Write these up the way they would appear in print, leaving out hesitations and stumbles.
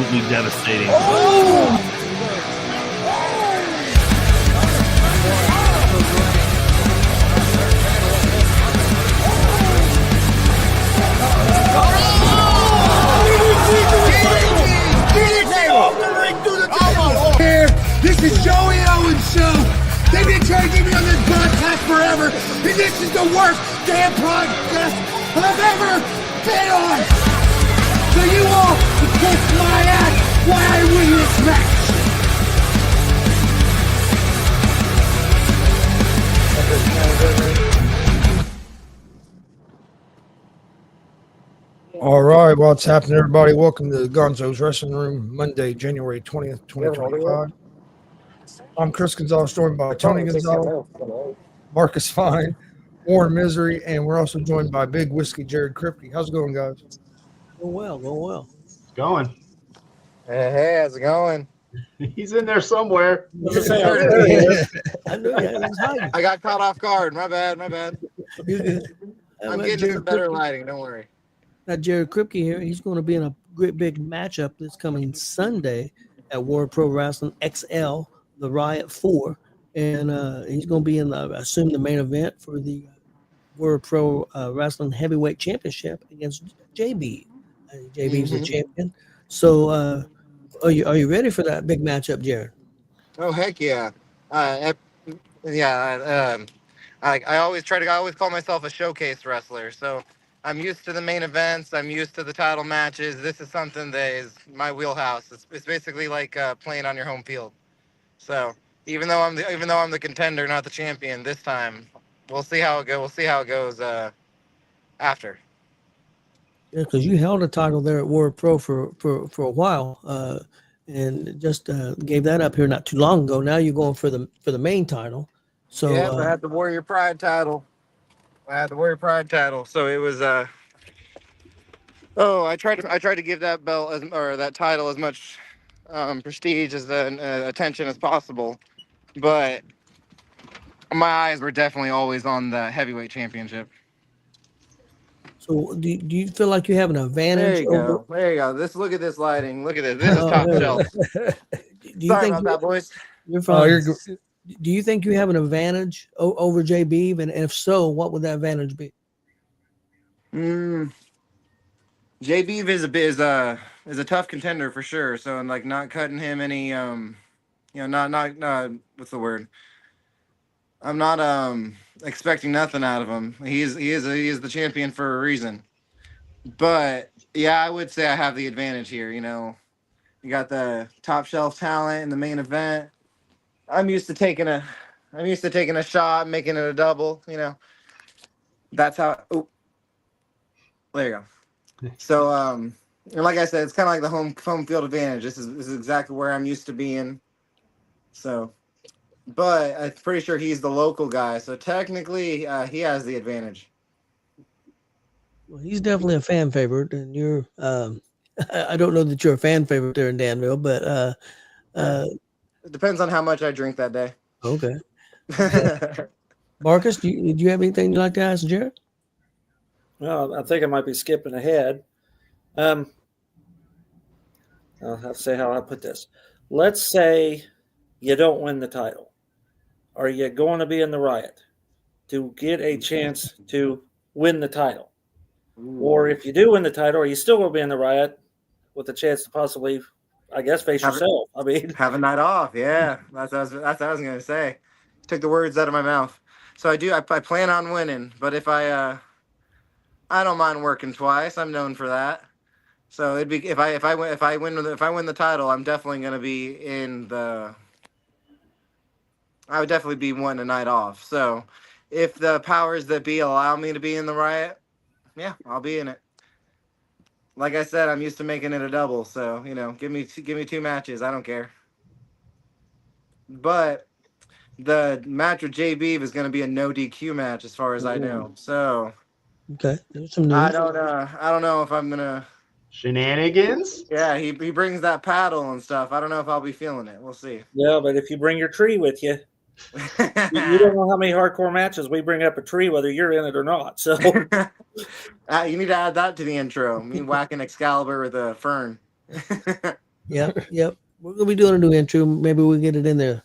absolutely devastating. This is Joey Owens' show. They've been trying to get me on this broadcast forever, and this is the worst damn podcast I've ever been on. So you all can kiss my ass while I win this match. All right, what's happening, everybody? Welcome to the Gono'S Wrestling Room, Monday, January 20th, 2025. I'm Chris Gonzalez, joined by Tony Gonzalez, Marcus Fine, Warren Misery, and we're also joined by Big Whiskey Jared KRIPKE. How's it going, guys? Going well. It's going. Hey, how's it going? He's in there somewhere. I knew he was hiding. I got caught off guard. My bad. You're good. I'm getting some better lighting. Don't worry. Got Jared KRIPKE here. He's going to be in a great big matchup this coming Sunday at World Pro Wrestling XL, the Riot 4. And he's going to be in, I assume, the main event for the World Pro Wrestling Heavyweight Championship against JB. JB's the champion. So are you ready for that big matchup, Jared? Oh, heck yeah. I always call myself a showcase wrestler. So I'm used to the main events. I'm used to the title matches. This is something that is my wheelhouse. It's basically like playing on your home field. So even though I'm the contender, not the champion this time, we'll see how it goes. We'll see how it goes after. Yeah, because you held a title there at World Pro for a while, and just gave that up here not too long ago. Now you're going for the main title. So yeah, I had the Warrior Pride title. So it was I tried to give that belt or that title as much prestige as attention as possible, but my eyes were definitely always on the heavyweight championship. So do you feel like you have an advantage? There you go. Look at this lighting. Look at this. This is top shelf. Sorry about that, boys. You're fine. Do you think you have an advantage over JB? And if so, what would that advantage be? JB is a tough contender for sure. So I'm like not cutting him any not what's the word? I'm not expecting nothing out of him. He is the champion for a reason. But yeah, I would say I have the advantage here. You know, you got the top shelf talent in the main event. I'm used to taking a shot, making it a double. You know, that's how. Oh, there you go. So and like I said, it's kind of like the home field advantage. This is exactly where I'm used to being. So. But I'm pretty sure he's the local guy, so technically he has the advantage. Well, he's definitely a fan favorite, and you're. I don't know that you're a fan favorite there in Danville, but it depends on how much I drink that day. Okay. Marcus, do you have anything you'd like to ask Jared? Well, I think I might be skipping ahead. I'll have to say how I put this. Let's say you don't win the title. Are you going to be in the Riot to get a chance to win the title? Ooh. Or if you do win the title, are you still going to be in the Riot with a chance to possibly, I guess, face yourself? Have a night off. Yeah, that's what I was going to say. Took the words out of my mouth. So I plan on winning, but if I don't mind working twice. I'm known for that. So it'd be if I win the title, I'm definitely going to be in the. I would definitely be wanting a night off. So if the powers that be allow me to be in the Riot, yeah, I'll be in it. Like I said, I'm used to making it a double. So, you know, give me 2 matches. I don't care. But the match with JB is going to be a no DQ match as far as I know. So okay, there's some news. I don't know if I'm going to. Shenanigans? Yeah, he brings that paddle and stuff. I don't know if I'll be feeling it. We'll see. Yeah, but if you bring your tree with you, you don't know how many hardcore matches we bring up a tree, whether you're in it or not. So you need to add that to the intro. Me whacking Excalibur with a fern. Yep. We're gonna be doing a new intro. Maybe we'll get it in there.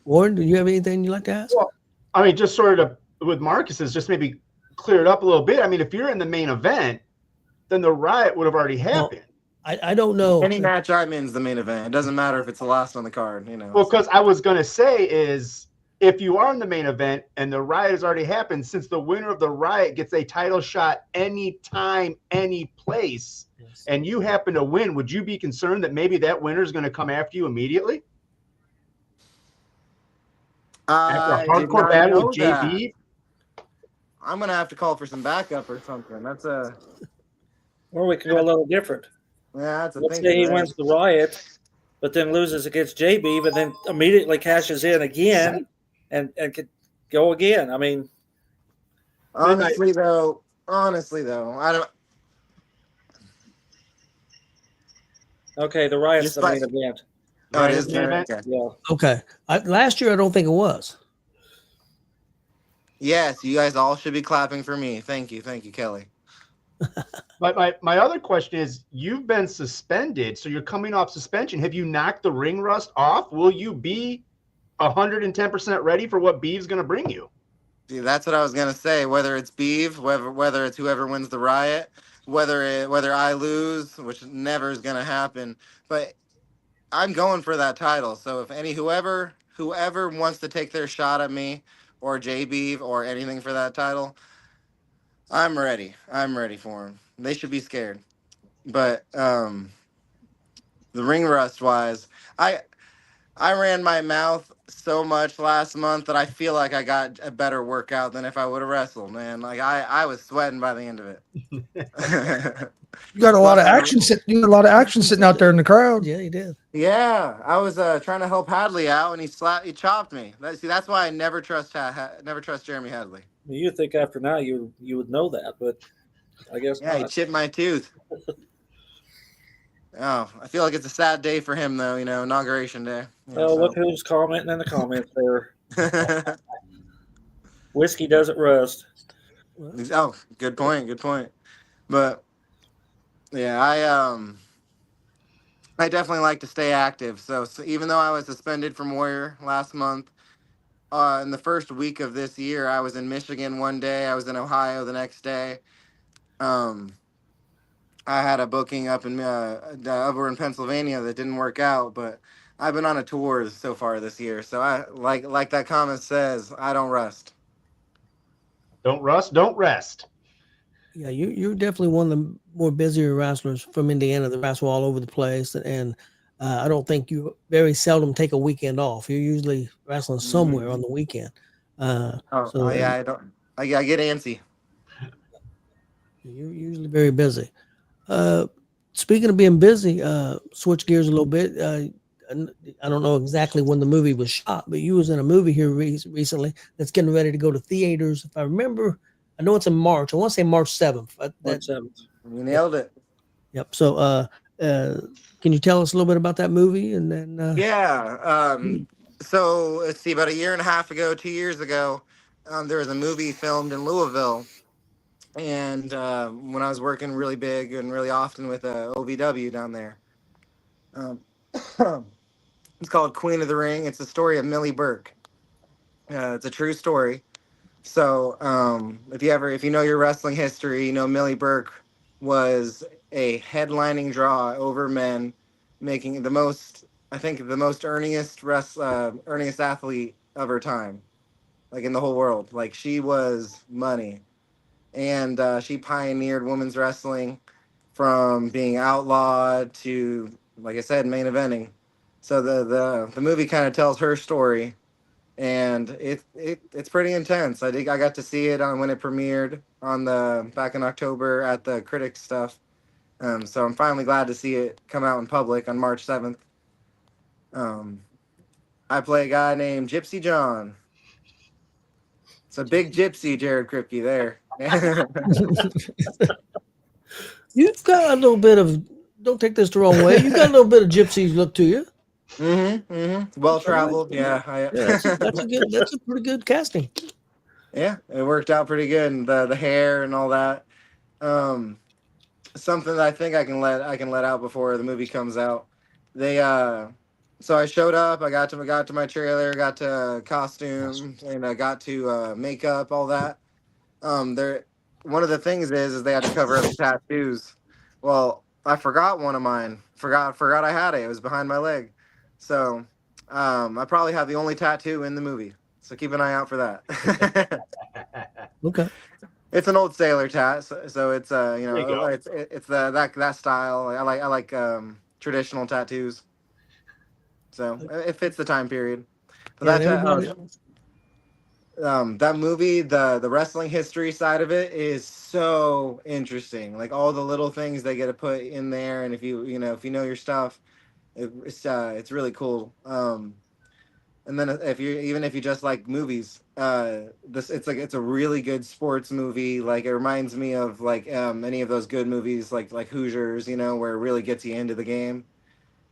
Warren, do you have anything you'd like to ask? Well, I mean, just sort of with Marcus's, just maybe clear it up a little bit. I mean, if you're in the main event, then the riot would have already happened. I don't know. Any match I'm in is the main event. It doesn't matter if it's the last on the card, you know. Well, because I was going to say is if you are in the main event and the riot has already happened, since the winner of the riot gets a title shot anytime, any place, Yes. and you happen to win, would you be concerned that maybe that winner is going to come after you immediately? After a hardcore battle with JB? I'm going to have to call for some backup or something. That's a... Or we could go a little different. Yeah, that's a Let's thing. say he wins the riot, but then loses against JB, but then immediately cashes in again and could go again. I mean, Honestly, though, I don't... okay, the riot's Just the by- main event. Oh, it is Main event? okay. Yeah. Okay. Last year, I don't think it was. Yes, you guys all should be clapping for me. Thank you, Kelly. But my other question is, you've been suspended, so you're coming off suspension. Have you knocked the ring rust off? Will you be 110% ready for what Beeve's going to bring you? See, that's what I was gonna say. Whether it's Beeve, whether it's whoever wins the riot, whether I lose, which never is gonna happen, but I'm going for that title. So if whoever wants to take their shot at me or J Beeve or anything for that title, I'm ready. I'm ready for them. They should be scared. But the ring rust wise, I ran my mouth so much last month that I feel like I got a better workout than if I would have wrestled, man. Like I was sweating by the end of it. You got a lot of action You got a lot of action sitting out there in the crowd. Yeah, he did. Yeah, I was trying to help Hadley out, and he chopped me. That's why I never trust Jeremy Hadley. You think after now you would know that, but I guess Yeah, he not. chipped my tooth. Oh, I feel like it's a sad day for him, though. Inauguration day. Oh, look who's commenting in the comments there. Whiskey doesn't rust. Oh, good point. But yeah, I definitely like to stay active. So even though I was suspended from Warrior last month, in the first week of this year, I was in Michigan one day, I was in Ohio the next day. I had a booking up over in Pennsylvania that didn't work out, but I've been on a tour so far this year. So I like that comment says, I don't rust. Don't rust, don't rest. Yeah, you're definitely one of the more busier wrestlers from Indiana that wrestle all over the place, and I don't think you very seldom take a weekend off. You're usually wrestling somewhere on the weekend. Yeah, I don't. I get antsy. You're usually very busy. Speaking of being busy, switch gears a little bit. I don't know exactly when the movie was shot, but you was in a movie here recently that's getting ready to go to theaters. If I remember, I know it's in March. I want to say March 7th. March 7th. You nailed it. Yep. So, can you tell us a little bit about that movie? And then, Yeah. So let's see. About a year and a half ago, 2 years ago, there was a movie filmed in Louisville, and when I was working really big and really often with OVW down there, it's called Queen of the Ring. It's the story of Millie Burke. It's a true story. So if you know your wrestling history, you know Millie Burke was a headlining draw over men, making the most earningest athlete of her time, like in the whole world. Like she was money, and she pioneered women's wrestling from being outlawed to, like I said, main eventing. So the movie kind of tells her story, and it's pretty intense. I got to see it when it premiered back in October at the KRIPKE stuff. So I'm finally glad to see it come out in public on March 7th. I play a guy named Gypsy John. It's a big gypsy, Jared KRIPKE there. you've got a little bit of, don't take this the wrong way, you've got a little bit of gypsy look to you. Well traveled, yeah. That's a pretty good casting. Yeah, it worked out pretty good, and the hair and all that. something that I think I can let out before the movie comes out. They so I showed up. I got to my trailer, got to costume, and I got to makeup, all that. There, one of the things is they had to cover up the tattoos. Well, I forgot one of mine. Forgot I had it. It was behind my leg. So, I probably have the only tattoo in the movie. So keep an eye out for that. Okay. It's an old sailor tat, so it's you There you know go. it's that style. I like traditional tattoos, so it fits the time period. But Yeah, and that everybody. that movie, the wrestling history side of it is so interesting. Like all the little things they get to put in there, and if you know your stuff, it's really cool. And then if you just like movies, it's a really good sports movie. Like it reminds me of like any of those good movies like Hoosiers, where it really gets you into the game.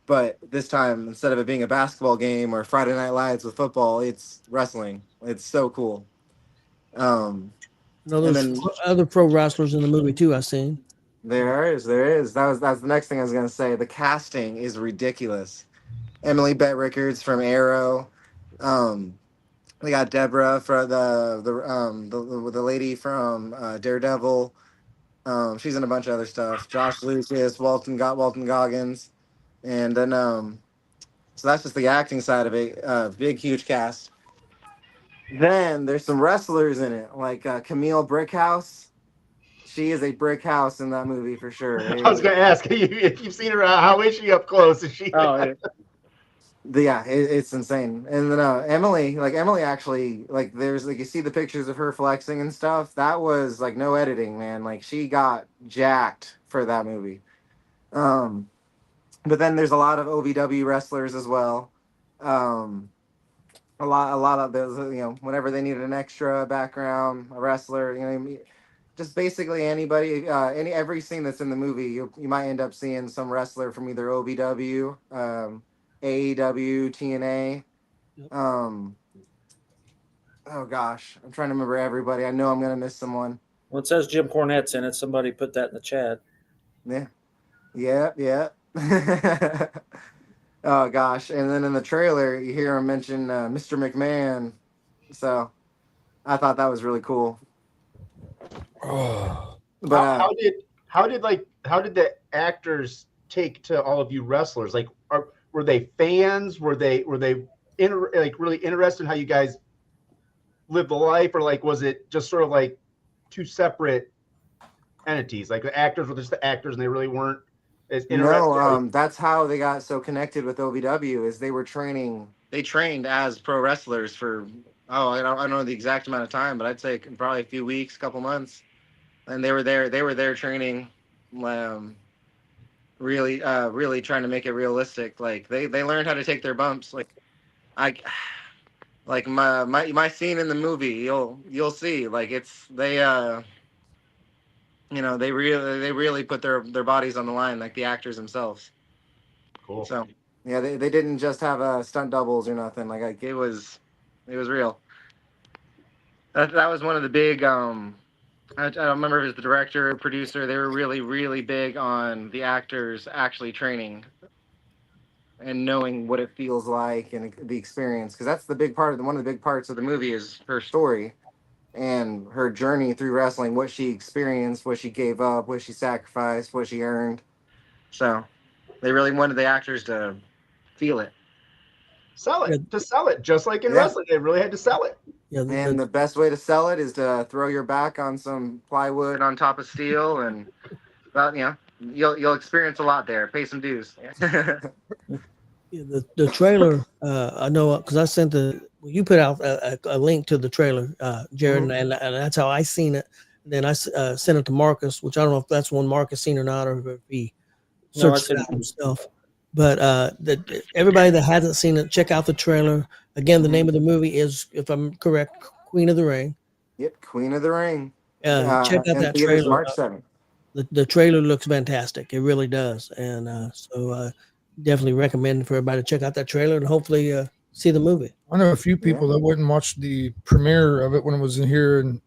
But this time, instead of it being a basketball game or Friday Night Lights with football, it's wrestling. It's so cool. Um, No, and there's then other pro wrestlers in the movie too. I seen. there is. That's the next thing I was gonna say. The casting is ridiculous. Emily Bett Rickards from Arrow. Um, We got Deborah for the lady from Daredevil. She's in a bunch of other stuff. Josh Lucas, Walton Goggins, and then so that's just the acting side of it. Big huge cast. Then there's some wrestlers in it, like Camille Brickhouse. She is a brick house in that movie for sure. I was going to ask you if you've seen her. How is she up close? Is she? Oh, yeah, it's insane. And then Emily actually, like, there's like you see the pictures of her flexing and stuff. That was like no editing, man. Like she got jacked for that movie. Um, but then there's a lot of OVW wrestlers as well. Um, a lot of those, whenever they needed an extra background, a wrestler, just basically anybody, every scene that's in the movie, you might end up seeing some wrestler from either OVW, AEW, TNA. Yep. Oh gosh, I'm trying to remember everybody. I know I'm gonna miss someone. Well, it says Jim Cornette's in it. Somebody put that in the chat. Yeah. Oh gosh, and then in the trailer, you hear him mention Mr. McMahon. So I thought that was really cool. Oh, But How did the actors take to all of you wrestlers? Like, were they fans? Were they really interested in how you guys live the life, or like was it just sort of like two separate entities? Like the actors were just the actors, and they really weren't as interested. no, that's how they got so connected with OVW is they were training. They trained as pro wrestlers for I don't know the exact amount of time, but I'd say probably a few weeks, couple months, and they were there. They were there training, really trying to make it realistic. Like they learned how to take their bumps. I like my scene in the movie. You'll see. Like they really put their bodies on the line, like the actors themselves. Cool. So yeah, they didn't just have stunt doubles or nothing. Like it was real. That was one of the big. I don't remember if it was the director or producer. They were really big on the actors actually training and knowing what it feels like and the experience, because that's the big part of one of the big parts of the movie is her story and her journey through wrestling, what she experienced, what she gave up, what she sacrificed, what she earned. So they really wanted the actors to feel it. Sell it Yeah. to sell it, just like in Yeah. wrestling, they really had to sell it. Yeah, And the best way to sell it is to throw your back on some plywood on top of steel, and you'll experience a lot there. Pay some dues. the trailer. I know because I sent you put out a link to the trailer, Jared, Mhm. and that's how I seen it. And then I sent it to Marcus, which I don't know if that's one Marcus seen or not, or if he No, I searched seen it out it. himself. But everybody that hasn't seen it, check out the trailer. Again, the name of the movie is, if I'm correct, Queen of the Ring. Yep, Queen of the Ring. Check out In that theaters trailer. March 7th. The trailer looks fantastic. It really does. And so definitely recommend for everybody to check out that trailer and hopefully see the movie. I know a few people that wouldn't watch the premiere of it when it was in here in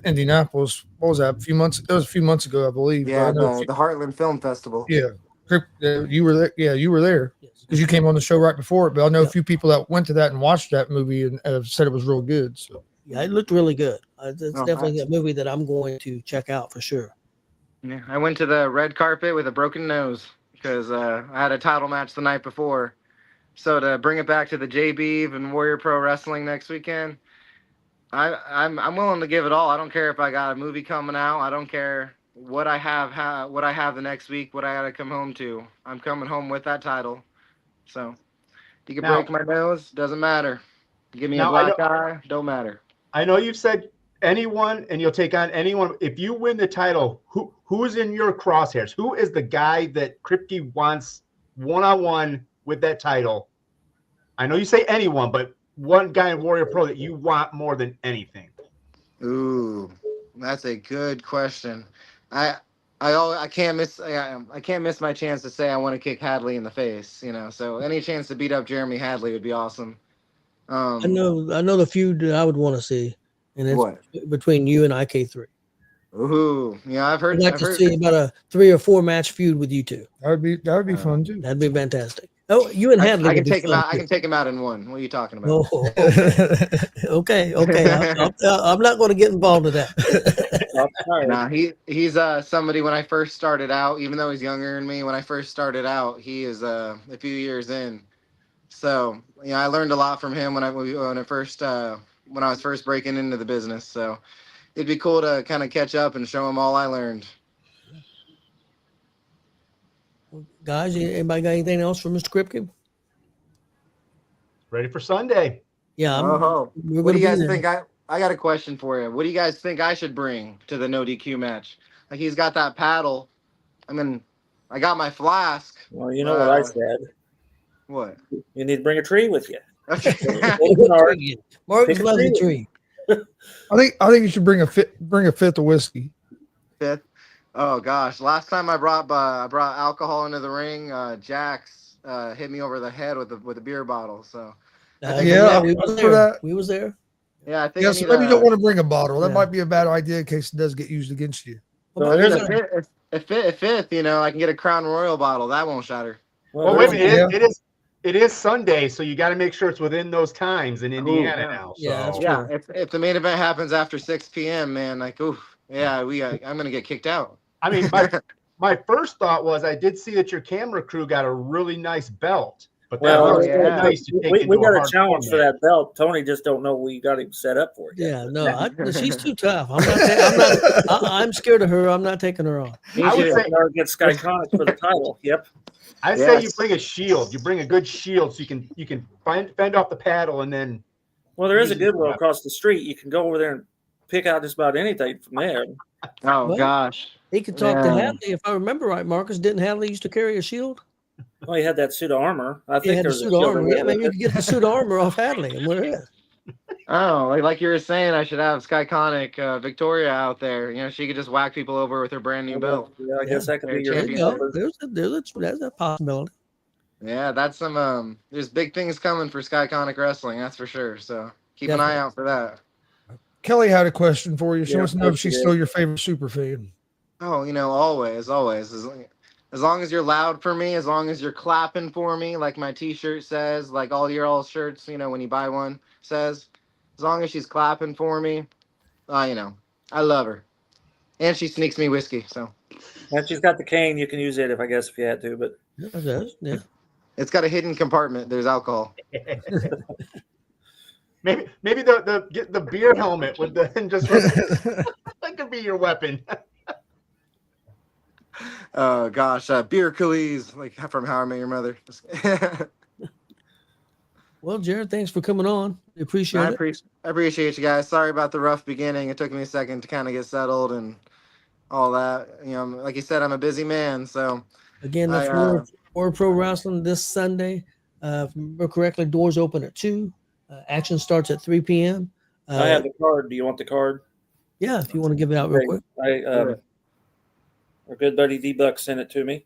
Indianapolis. What was that? That was a few months ago, I believe. Yeah, I know the Heartland Film Festival. yeah, you were there. Yeah, you were there Yes. because you came on the show right before it. But I know Yeah. a few people that went to that and watched that movie and have said it was real good. So Yeah, it looked really good. It's Oh, definitely thanks. a movie that I'm going to check out for sure. Yeah, I went to the red carpet with a broken nose because I had a title match the night before. So to bring it back to the JB and Warrior Pro Wrestling next weekend, I'm willing to give it all. I don't care if I got a movie coming out. I don't care what I have the next week, what I got to come home to. I'm coming home with that title. So you can Now- break my nose, doesn't matter. Give me a Now, I black eye, don't matter. I know you've said anyone, and you'll take on anyone. If you win the title, who's in your crosshairs? Who is the guy that KRIPKE wants one-on-one with that title? I know you say anyone, but one guy in Warrior Pro that you want more than anything. Ooh, that's a good question. I can't miss my chance to say I want to kick Hadley in the face. So any chance to beat up Jeremy Hadley would be awesome. I know the feud that I would want to see, and it's What? between you and IK3. Ooh, yeah, I've heard. I'd like to see about a 3 or 4 match feud with you two. that would be fun too. That'd be fantastic. Oh, you and Hadley. I can would be take him fun, out. I too. can take him out in one. What are you talking about? Oh, okay. I'm not going to get involved in that. Nah, he's somebody when I first started out, even though he's younger than me, when I first started out, he is a few years in. So, I learned a lot from him when I was first breaking into the business. So, it'd be cool to kind of catch up and show him all I learned. Guys, anybody got anything else for Mr. KRIPKE? Ready for Sunday? Yeah, we're What do you gonna guys be think? there. I got a question for you. What do you guys think I should bring to the no DQ match? Like he's got that paddle. I got my flask. Well, you know what I said. What? You need to bring a tree with you. Marcus Pick a loves a tree. tree. I think you should bring a fifth of whiskey. Fifth. Oh gosh! Last time I brought alcohol into the ring, Jax hit me over the head with a beer bottle. So We was there. that. We was there. yeah, I think. Yeah, so maybe you don't want to bring a bottle. That Yeah. might be a bad idea in case it does get used against you. So I mean, there's a fifth, I can get a Crown Royal bottle. That won't shatter. Well, wait a there's- minute. It is Sunday, so you got to make sure it's within those times in Indiana yeah. now. So. Yeah, that's Yeah, if the main event happens after 6 p.m., man, like, oof, yeah, I'm gonna get kicked out. I mean, my first thought was I did see that your camera crew got a really nice belt, but that Well, was yeah. nice to take we into got a hard challenge for format. that belt. Tony just don't know we got him set up for it. Yeah, no, she's too tough. I'm scared of her. I'm not taking her on. I would say Get Skyconic for the title. Yep. I say you Yes. bring a shield. You bring a good shield so you can fend off the paddle and then. Well, there is a Easy. Goodwill across the street. You can go over there and pick out just about anything from there. Oh What? gosh. He could talk to Yeah. Hadley. If I remember right, Marcus, didn't Hadley used to carry a shield? Well, he had that suit of armor. I He think had the there's a suit of shield armor. over Yeah, there. maybe you could get the suit of armor off Hadley and wear it. Oh, like you were saying, I should have Skyconic Victoria out there. She could just whack people over with her brand new belt. Yeah, I guess that could be They're your There you champions. go. There's a possibility. Yeah, that's some. There's big things coming for Skyconic Wrestling, that's for sure. So keep an eye out for that. Kelly had a question for you. She Yeah, wants to know if she she's did. still your favorite super fan. Oh, always. As long as you're loud for me, as long as you're clapping for me, like my T-shirt says, like all your shirts, when you buy one says, as long as she's clapping for me, I love her, and she sneaks me whiskey, so And she's got the cane. You can use it if you had to, but Yeah. it's got a hidden compartment. There's alcohol. Maybe get the beer helmet with the and just that could be your weapon. Oh gosh, beer Khalees, like from How I Met Your Mother. Well, Jared, thanks for coming on. We appreciate it. I appreciate you guys. Sorry about the rough beginning. It took me a second to kind of get settled and all that. Like you said, I'm a busy man, so Again, that's World Pro Wrestling this Sunday. If I remember correctly, doors open at 2. Action starts at 3 p.m. I have the card. Do you want the card? Yeah, if you want to give it out real quick. Our good buddy D-Buck sent it to me.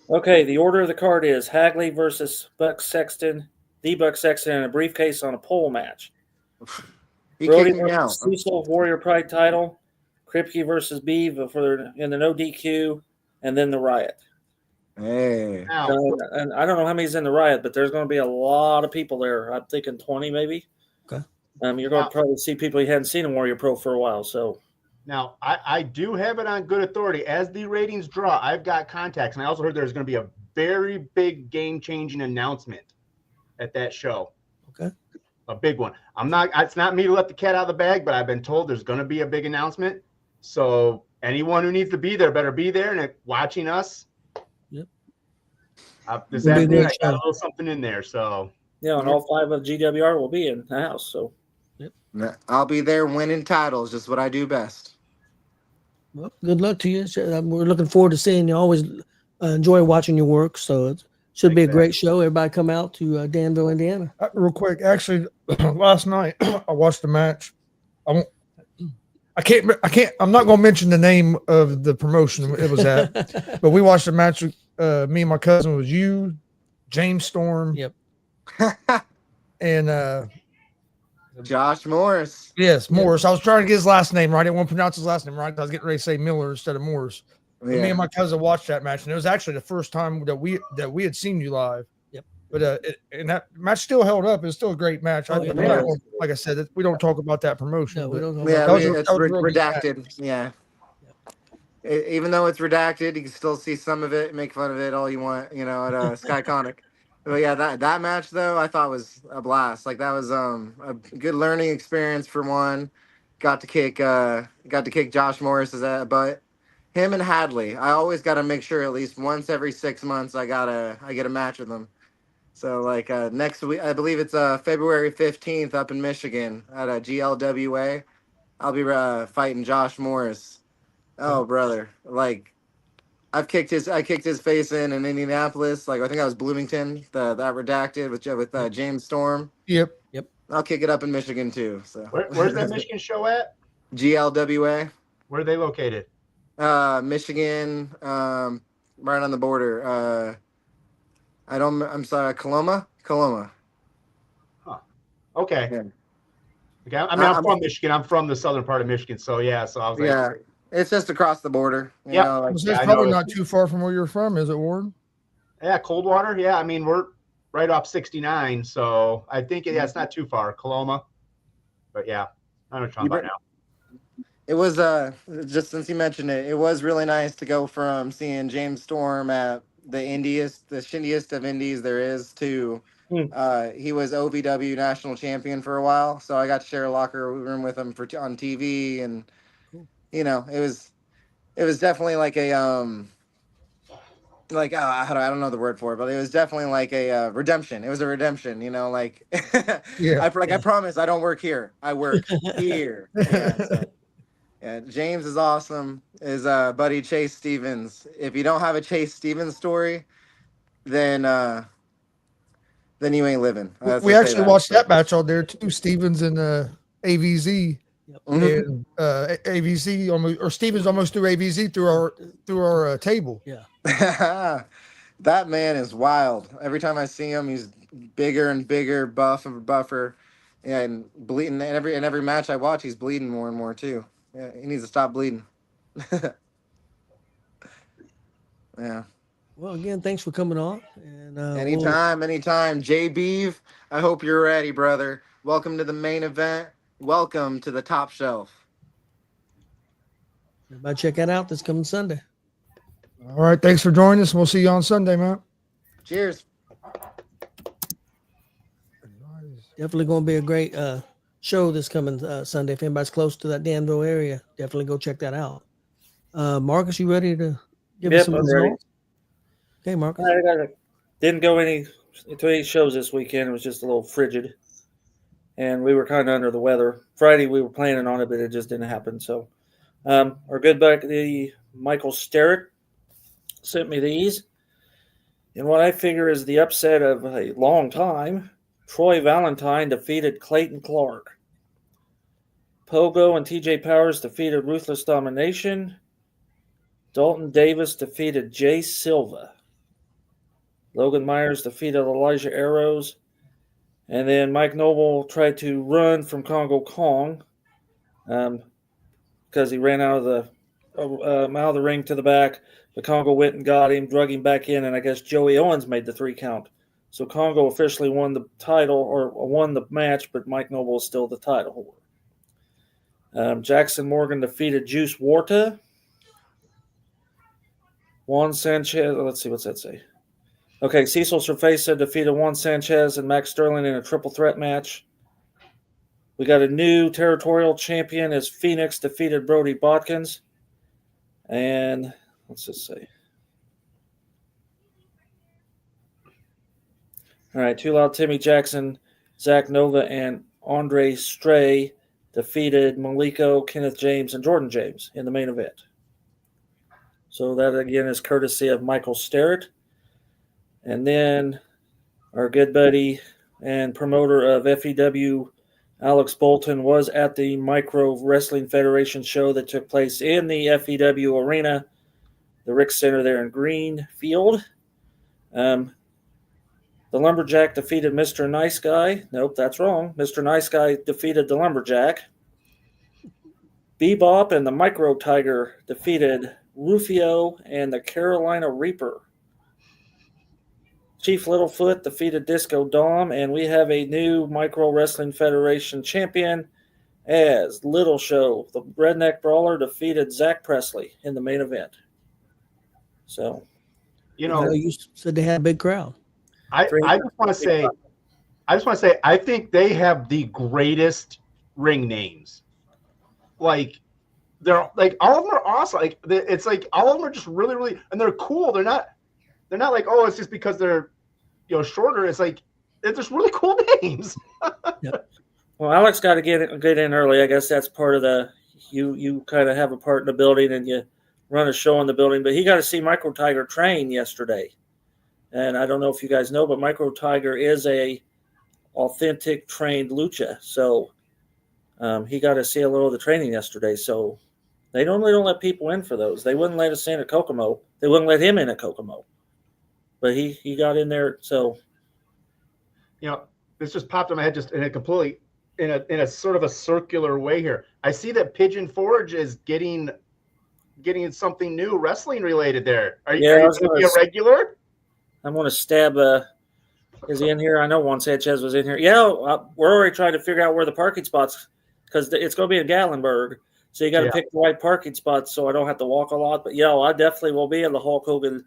Okay, the order of the card is Hagley versus Buck Sexton, D-Buck Sexton in a briefcase on a pole match. He Brody kicked me out. versus Cecil, Warrior Pride title. KRIPKE versus Beeve in the no DQ, and then the Riot. Hey. Now, And I don't know how many's in the Riot, but there's going to be a lot of people there. I'm thinking 20 maybe. Okay. You're going to probably see people you hadn't seen in Warrior Pro for a while. So now I do have it on good authority. As the ratings draw, I've got contacts, and I also heard there's going to be a very big game-changing announcement at that show. Okay. A big one. It's not me to let the cat out of the bag, but I've been told there's going to be a big announcement. So anyone who needs to be there better be there and watching us. Yep. This It'll be a afternoon, great I got a show. little something in there. So yeah, and all 5 of GWR will be in the house. So I'll be there winning titles, just what I do best. Well, good luck to you. We're looking forward to seeing you. Always enjoy watching your work. So it should be a great show. Everybody come out to Danville, Indiana. Real quick, actually, last night I watched the match. I'm not going to mention the name of the promotion it was at, but we watched the match. Me and my cousin was you, James Storm, Yep, and Josh Morris. yes, Morris. I was trying to get his last name right. I didn't want to pronounce his last name right. I was getting ready to say Miller instead of Morris. Yeah. Me and my cousin watched that match, and it was actually the first time that we had seen you live. Yep. But and that match still held up. It's still a great match. Oh, yeah. Like I said, we don't talk about that promotion. no, we but- don't know. Yeah, That was it's a real good redacted. Yeah. Even though it's redacted, you can still see some of it, make fun of it all you want, at Skyconic. But yeah, that match though, I thought was a blast. Like that was a good learning experience for one. Got to kick Josh Morris's butt. Him and Hadley. I always got to make sure at least once every 6 months I get a match with them. So like next week, I believe it's February 15th up in Michigan at GLWA. I'll be fighting Josh Morris. Oh brother, like I kicked his face in Indianapolis. Like I think that was Bloomington. That redacted with James Storm. Yep. I'll kick it up in Michigan too. So where's that Michigan show at? GLWA. Where are they located? Michigan, right on the border. I'm sorry, Coloma. Okay. Yeah. Okay. I mean, I'm from Michigan. I'm from the southern part of Michigan. So yeah. So I was like, Yeah, it's just across the border. You know, like, So it's probably not too far from where you're from, is it, Warren? yeah, Coldwater. Yeah. I mean, we're right off 69. So I think it's not too far. Coloma. But yeah, I know what you're talking about now. It was just since you mentioned it, it was really nice to go from seeing James Storm at the shindiest of indies there is to he was OVW national champion for a while, so I got to share a locker room with him on TV, and it was definitely like a I don't know the word for it, but it was definitely like a redemption. It was a redemption, like I promise I don't work here, I work here. Yeah, James is awesome. His buddy Chase Stevens. If you don't have a Chase Stevens story, then you ain't living. We actually watched that match all there too. Stevens and AVZ. Yep. And AVZ almost, or Stevens almost threw AVZ through our table. Yeah. That man is wild. Every time I see him, he's bigger and bigger, buffer, and bleeding. And every match I watch, he's bleeding more and more too. Yeah, he needs to stop bleeding. Yeah. Well, again, thanks for coming on. And anytime. Jay Beeve, I hope you're ready, brother. Welcome to the main event. Welcome to the top shelf. Everybody check that out this coming Sunday. All right. Thanks for joining us. We'll see you on Sunday, man. Cheers. Definitely going to be a great show this coming Sunday. If anybody's close to that Danville area, definitely go check that out. Marcus, you ready to give us some I'm ready. results? Okay, Marcus. I didn't go to any shows this weekend. It was just a little frigid, and we were kind of under the weather. Friday we were planning on it, but it just didn't happen. So our good buddy Michael Sterritt sent me these, and what I figure is the upset of a long time. Troy Valentine defeated Clayton Clark. Pogo and TJ Powers defeated Ruthless Domination. Dalton Davis defeated Jay Silva. Logan Myers defeated Elijah Arrows. And then Mike Noble tried to run from Congo Kong because he ran out of the ring to the back. The Congo went and got him, drug him back in, and I guess Joey Owens made the 3 count. So Congo officially won the title or won the match, but Mike Noble is still the title holder. Jackson Morgan defeated Juice Warta. Juan Sanchez, let's see, what's that say? Okay, Cecil Cerveza defeated Juan Sanchez and Max Sterling in a triple threat match. We got a new territorial champion as Phoenix defeated Brody Botkins. And what's this say? All right, Too Loud Timmy Jackson, Zach Nova, and Andre Stray defeated Maliko, Kenneth James, and Jordan James in the main event. So that, again, is courtesy of Michael Starrett. And then our good buddy and promoter of FEW, Alex Bolton, was at the Micro Wrestling Federation show that took place in the FEW arena, the Rick Center there in Greenfield. The Lumberjack defeated Mr. Nice Guy. Nope, that's wrong. Mr. Nice Guy defeated the Lumberjack. Bebop and the Micro Tiger defeated Rufio and the Carolina Reaper. Chief Littlefoot defeated Disco Dom, and we have a new Micro Wrestling Federation champion as Little Show. The Redneck Brawler defeated Zach Presley in the main event. So, You said they had a big crowd. I just want to say, I think they have the greatest ring names. Like, they're like, all of them are awesome. Like, it's like all of them are just really, really, and they're cool. They're not like, oh, it's just because they're, shorter. It's like, they're just really cool names. Yep. Well, Alex got to get in early. I guess that's part of the, you kind of have a part in the building and you run a show in the building, but he got to see Micro Tiger train yesterday. And I don't know if you guys know, but Micro Tiger is a authentic trained lucha. So he got to see a little of the training yesterday. So they normally don't let people in for those. They wouldn't let us in at Kokomo. They wouldn't let him in at Kokomo. But he got in there. So, this just popped in my head just in a completely, in a sort of a circular way here. I see that Pigeon Forge is getting something new wrestling related there. Are you going to be a regular? I'm going to stab. Is he in here? I know Juan Sanchez was in here. Yeah, we're already trying to figure out where the parking spots, because it's going to be in Gatlinburg. So you got to pick the right parking spots so I don't have to walk a lot. But I definitely will be in the Hulk Hogan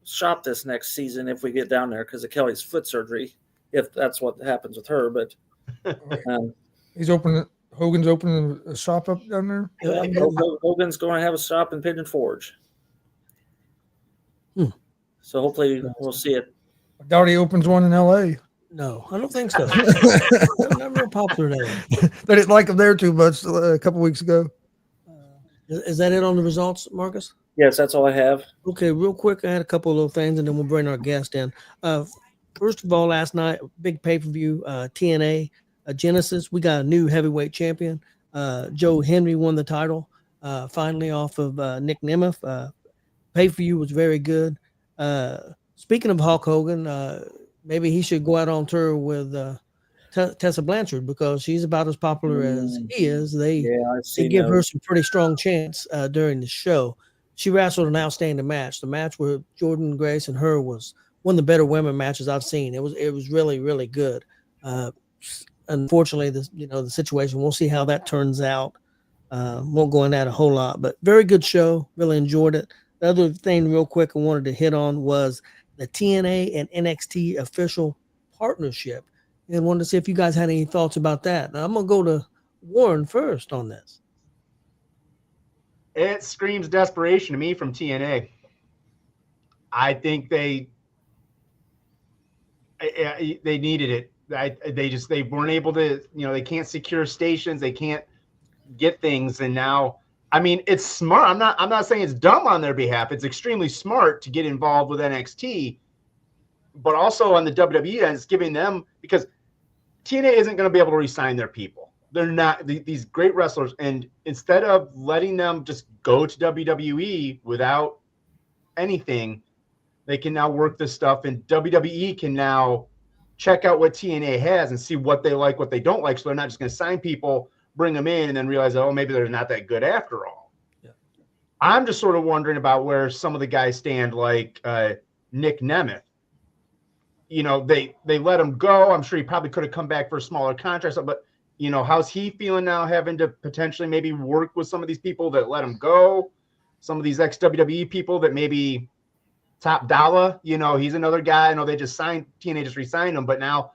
shop this next season if we get down there because of Kelly's foot surgery, if that's what happens with her. But Hogan's opening a shop up down there. Hogan's going to have a shop in Pigeon Forge. So hopefully we'll see it. I doubt he opens one in L.A. No, I don't think so. They're not real popular there. They didn't like him there too much a couple weeks ago. Is that it on the results, Marcus? Yes, that's all I have. Okay, real quick, I had a couple of little things, and then we'll bring our guest in. First of all, last night, big pay-per-view, TNA Genesis. We got a new heavyweight champion. Joe Henry won the title finally off of Nick Nemeth. Pay-per-view was very good. Speaking of Hulk Hogan, maybe he should go out on tour with Tessa Blanchard because she's about as popular as he is. They give her some pretty strong chants during the show. She wrestled an outstanding match. The match with Jordan Grace and her was one of the better women matches I've seen. It was really, really good. Unfortunately, the situation, we'll see how that turns out. Won't go in that a whole lot, but very good show. Really enjoyed it. The other thing real quick I wanted to hit on was the TNA and NXT official partnership, and wanted to see if you guys had any thoughts about that. Now, I'm going to go to Warren first on this. It screams desperation to me from TNA. I think they needed it. They weren't able to, they can't secure stations. They can't get things. And now, I mean, it's smart. I'm not saying it's dumb on their behalf. It's extremely smart to get involved with NXT, but also on the WWE end, it's giving them, because TNA isn't going to be able to re-sign their people. They're not these great wrestlers. And instead of letting them just go to WWE without anything, they can now work this stuff, and WWE can now check out what TNA has and see what they like, what they don't like. So they're not just going to sign people, bring them in, and then realize, oh, maybe they're not that good after all. Yeah. I'm just sort of wondering about where some of the guys stand, like Nick Nemeth. You know, they let him go. I'm sure he probably could have come back for a smaller contract, but you know, how's he feeling now, having to potentially maybe work with some of these people that let him go, some of these ex-WWE people that maybe Top Dollar, you know, he's another guy. I know they just signed, TNA just re-signed him, but now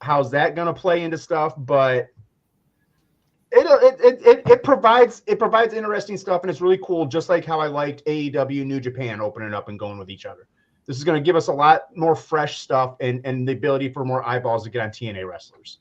how's that going to play into stuff? But it provides interesting stuff, and it's really cool, just like how I liked AEW New Japan opening up and going with each other. This is going to give us a lot more fresh stuff and the ability for more eyeballs to get on TNA wrestlers.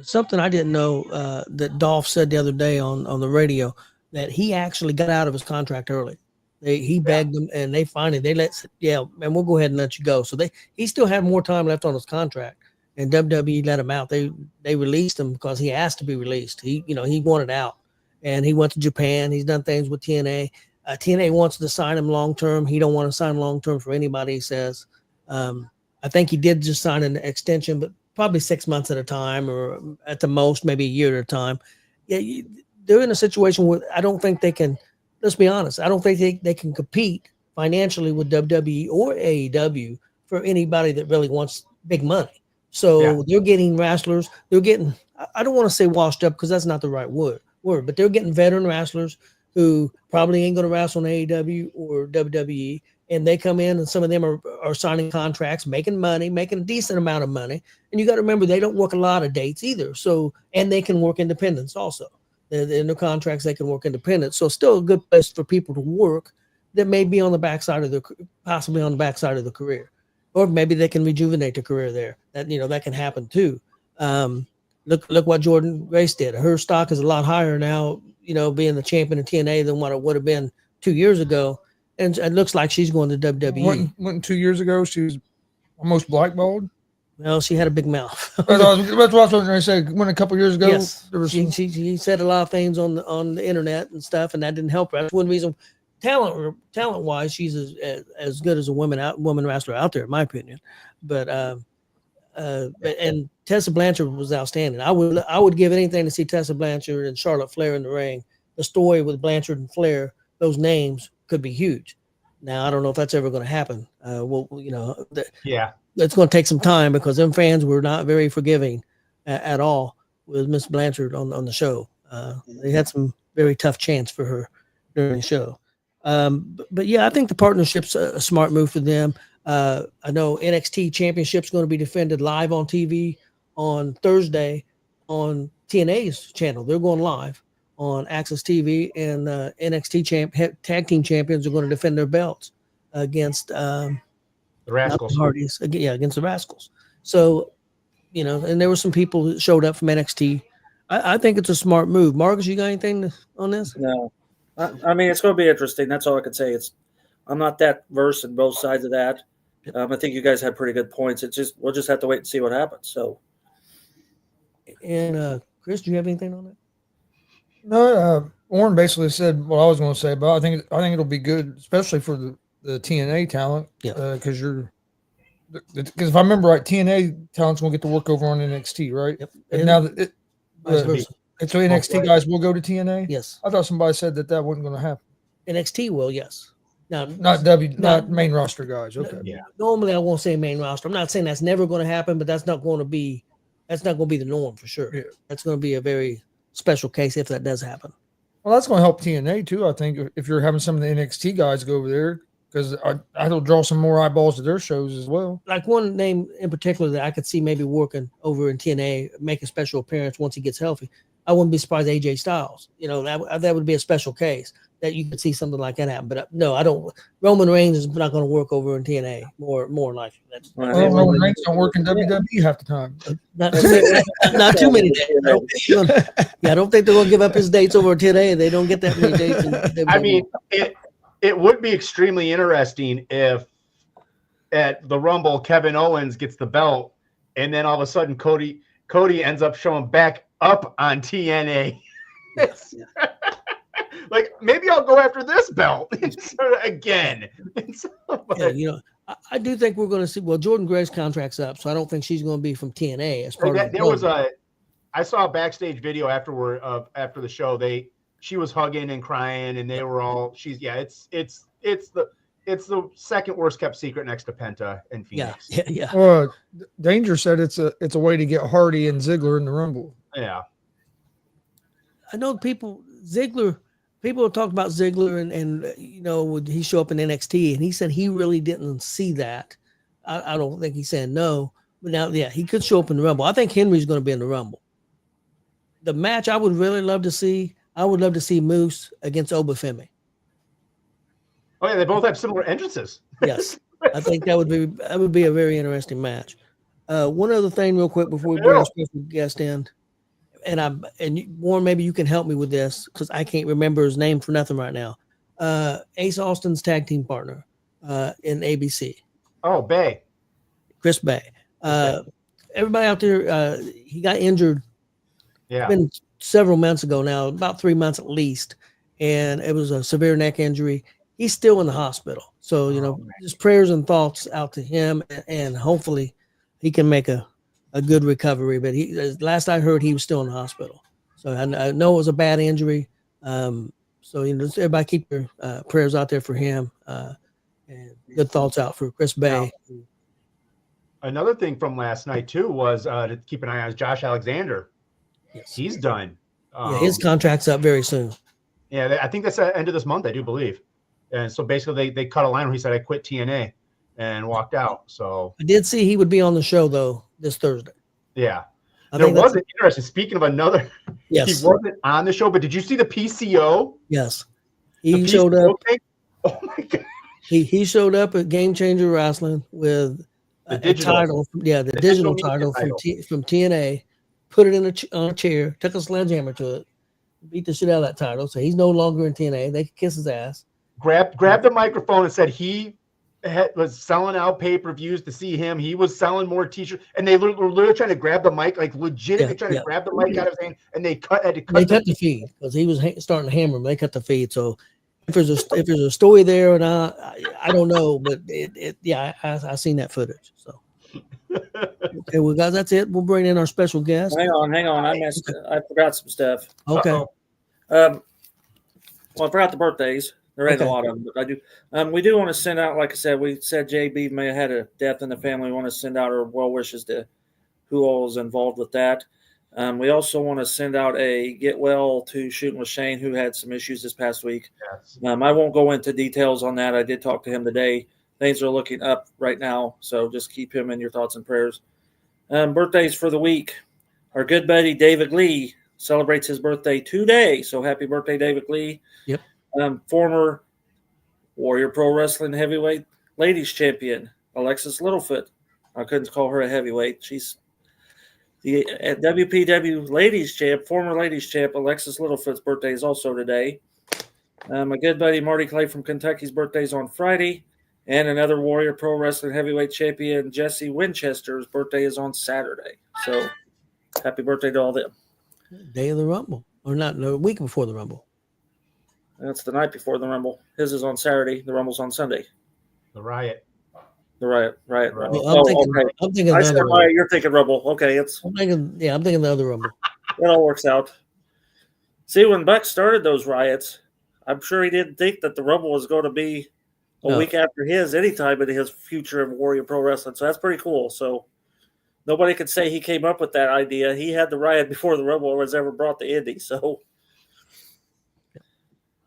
Something I didn't know that Dolph said the other day on the radio, that he actually got out of his contract early. He begged them, and they finally and we'll go ahead and let you go. So he still had more time left on his contract, and WWE let him out. They released him because he asked to be released. He wanted out, and he went to Japan. He's done things with TNA. TNA wants to sign him long term. He don't want to sign long term for anybody, he says. I think he did just sign an extension, but probably 6 months at a time, or at the most maybe a year at a time. Yeah, they're in a situation where I don't think they can. Let's be honest. I don't think they can compete financially with WWE or AEW for anybody that really wants big money. So they're getting wrestlers. They're getting, I don't want to say washed up because that's not the right word, but they're getting veteran wrestlers who probably ain't going to wrestle in AEW or WWE. And they come in, and some of them are signing contracts, making money, making a decent amount of money. And you got to remember, they don't work a lot of dates either. So, and they can work independence also. In their contracts, they can work independent. So still a good place for people to work that may be on the backside of possibly on the backside of the career, or maybe they can rejuvenate their career there. That can happen too. Look what Jordan Grace did. Her stock is a lot higher now, being the champion of TNA than what it would have been 2 years ago. And it looks like she's going to WWE. Wasn't 2 years ago she was almost blackballed? Well, she had a big mouth. That's what I was going to say. When a couple years ago, yes, there was she said a lot of things on the internet and stuff, and that didn't help her. That's one reason, talent wise, she's as good as a woman wrestler out there, in my opinion. But and Tessa Blanchard was outstanding. I would give anything to see Tessa Blanchard and Charlotte Flair in the ring. The story with Blanchard and Flair, those names could be huge. Now I don't know if that's ever going to happen. It's going to take some time because them fans were not very forgiving at all with Miss Blanchard on the show. They had some very tough chants for her during the show. But yeah, I think the partnership's a smart move for them. I know NXT Championship's going to be defended live on TV on Thursday on TNA's channel. They're going live on Access TV, and NXT tag team champions are going to defend their belts against the Rascals. Hardys, against the Rascals. So, and there were some people that showed up from NXT. I think it's a smart move. Marcus, you got anything on this? No. I mean, it's going to be interesting. That's all I can say. I'm not that versed in both sides of that. I think you guys had pretty good points. We'll just have to wait and see what happens. So, and Chris, do you have anything on that? No, Warren basically said what I was going to say, but I think it'll be good, especially for the TNA talent. Yeah, because if I remember right, TNA talent's going to get to work over on NXT, right? Yep. And now that so NXT guys will go to TNA. Yes, I thought somebody said that wasn't going to happen. NXT will, yes. Now, not main roster guys. Okay. Yeah. Normally, I won't say main roster. I'm not saying that's never going to happen, but that's not going to be the norm for sure. Yeah. That's going to be a very special case if that does happen. Well, that's going to help TNA too. I think if you're having some of the NXT guys go over there, because that'll draw some more eyeballs to their shows as well. Like one name in particular that I could see maybe working over in TNA, make a special appearance once he gets healthy. I wouldn't be surprised AJ Styles. That would be a special case that you could see something like that happen. But no, I don't. Roman Reigns is not going to work over in TNA. More likely. Roman Reigns don't work in WWE half the time. Not too many days. I don't think they're going to give up his dates over in TNA. They don't get that many dates. I mean, it would be extremely interesting if at the Rumble Kevin Owens gets the belt, and then all of a sudden Cody ends up showing back up on TNA. Like, maybe I'll go after this belt again. I do think we're going to see. Well, Jordan Gray's contract's up, so I don't think she's going to be from TNA as part of the I saw a backstage video after the show. She was hugging and crying, and they were all. It's the second worst kept secret next to Penta and Phoenix. Yeah. Well, Danger said it's a way to get Hardy and Ziggler in the Rumble. Yeah. I know people have talked about Ziggler and you know, would he show up in NXT, and he said he really didn't see that. I don't think he's saying no, but now, yeah, he could show up in the Rumble. I think Henry's going to be in the Rumble. The match I would really love to see, Moose against Obafemi. Oh yeah, they both have similar entrances. Yes, I think that would be a very interesting match. One other thing, real quick, before we bring our special guest in, and Warren, maybe you can help me with this because I can't remember his name for nothing right now. Ace Austin's tag team partner in ABC. Oh, Bay. Chris Bay. Everybody out there, he got injured. Yeah. It's been several months ago now, about 3 months at least, and it was a severe neck injury. He's still in the hospital. So, you know, just prayers and thoughts out to him, and hopefully he can make a good recovery. But last I heard, he was still in the hospital. So I know it was a bad injury. So, you know, just everybody keep your prayers out there for him, and good thoughts out for Chris Bay. Now, another thing from last night, too, was to keep an eye on is Josh Alexander. Yes. He's done. Yeah, his contract's up very soon. Yeah, I think that's at the end of this month, I do believe. And so basically they cut a line where he said, I quit TNA and walked out. So I did see he would be on the show, though, this Thursday. Yeah. There was an interesting, speaking of another, yes. He wasn't on the show, but did you see the PCO? Yes. He showed up. Thing? Oh, my God. He showed up at Game Changer Wrestling with a title. Yeah, the digital title from TNA. Put it on a chair, took a sledgehammer to it, beat the shit out of that title. So he's no longer in TNA. They could kiss his ass. Grabbed the microphone and said he was selling out pay-per-views to see him. He was selling more t-shirts, and they were literally trying to grab the mic, like legitimately trying to grab the mic out of his hand, and they had to cut the feed because he was starting to hammer him. They cut the feed. So if there's a story there or not, I don't know, but I seen that footage. So. Okay, well, guys, that's it. We'll bring in our special guest. Hang on. I forgot some stuff. Okay. Well, I forgot the birthdays. There ain't a lot of them, but I do. We do want to send out, like I said, we said JB may have had a death in the family. We want to send out our well wishes to who all is involved with that. We also want to send out a get well to Shooting with Shane, who had some issues this past week. Yes. I won't go into details on that. I did talk to him today. Things are looking up right now, so just keep him in your thoughts and prayers. Birthdays for the week. Our good buddy David Lee celebrates his birthday today, so happy birthday, David Lee. Yep. Former Warrior Pro Wrestling heavyweight ladies champion Alexis Littlefoot. I couldn't call her a heavyweight. She's the WPW ladies champ, former ladies champ Alexis Littlefoot's birthday is also today. My good buddy Marty Clay from Kentucky's birthday is on Friday. And another Warrior Pro Wrestling heavyweight champion, Jesse Winchester's birthday is on Saturday. So happy birthday to all them. Day of the Rumble. Or not, no, a week before the Rumble. That's the night before the Rumble. His is on Saturday. The Rumble's on Sunday. The Riot. Riot. Well, I'm thinking I said Riot, you're thinking Rumble. Okay, I'm thinking the other Rumble. It all works out. See, when Buck started those riots, I'm sure he didn't think that the Rumble was going to be a week after his, anytime in his future of Warrior Pro Wrestling. So that's pretty cool. So nobody could say he came up with that idea. He had the Riot before the Rumble was ever brought to Indy. So,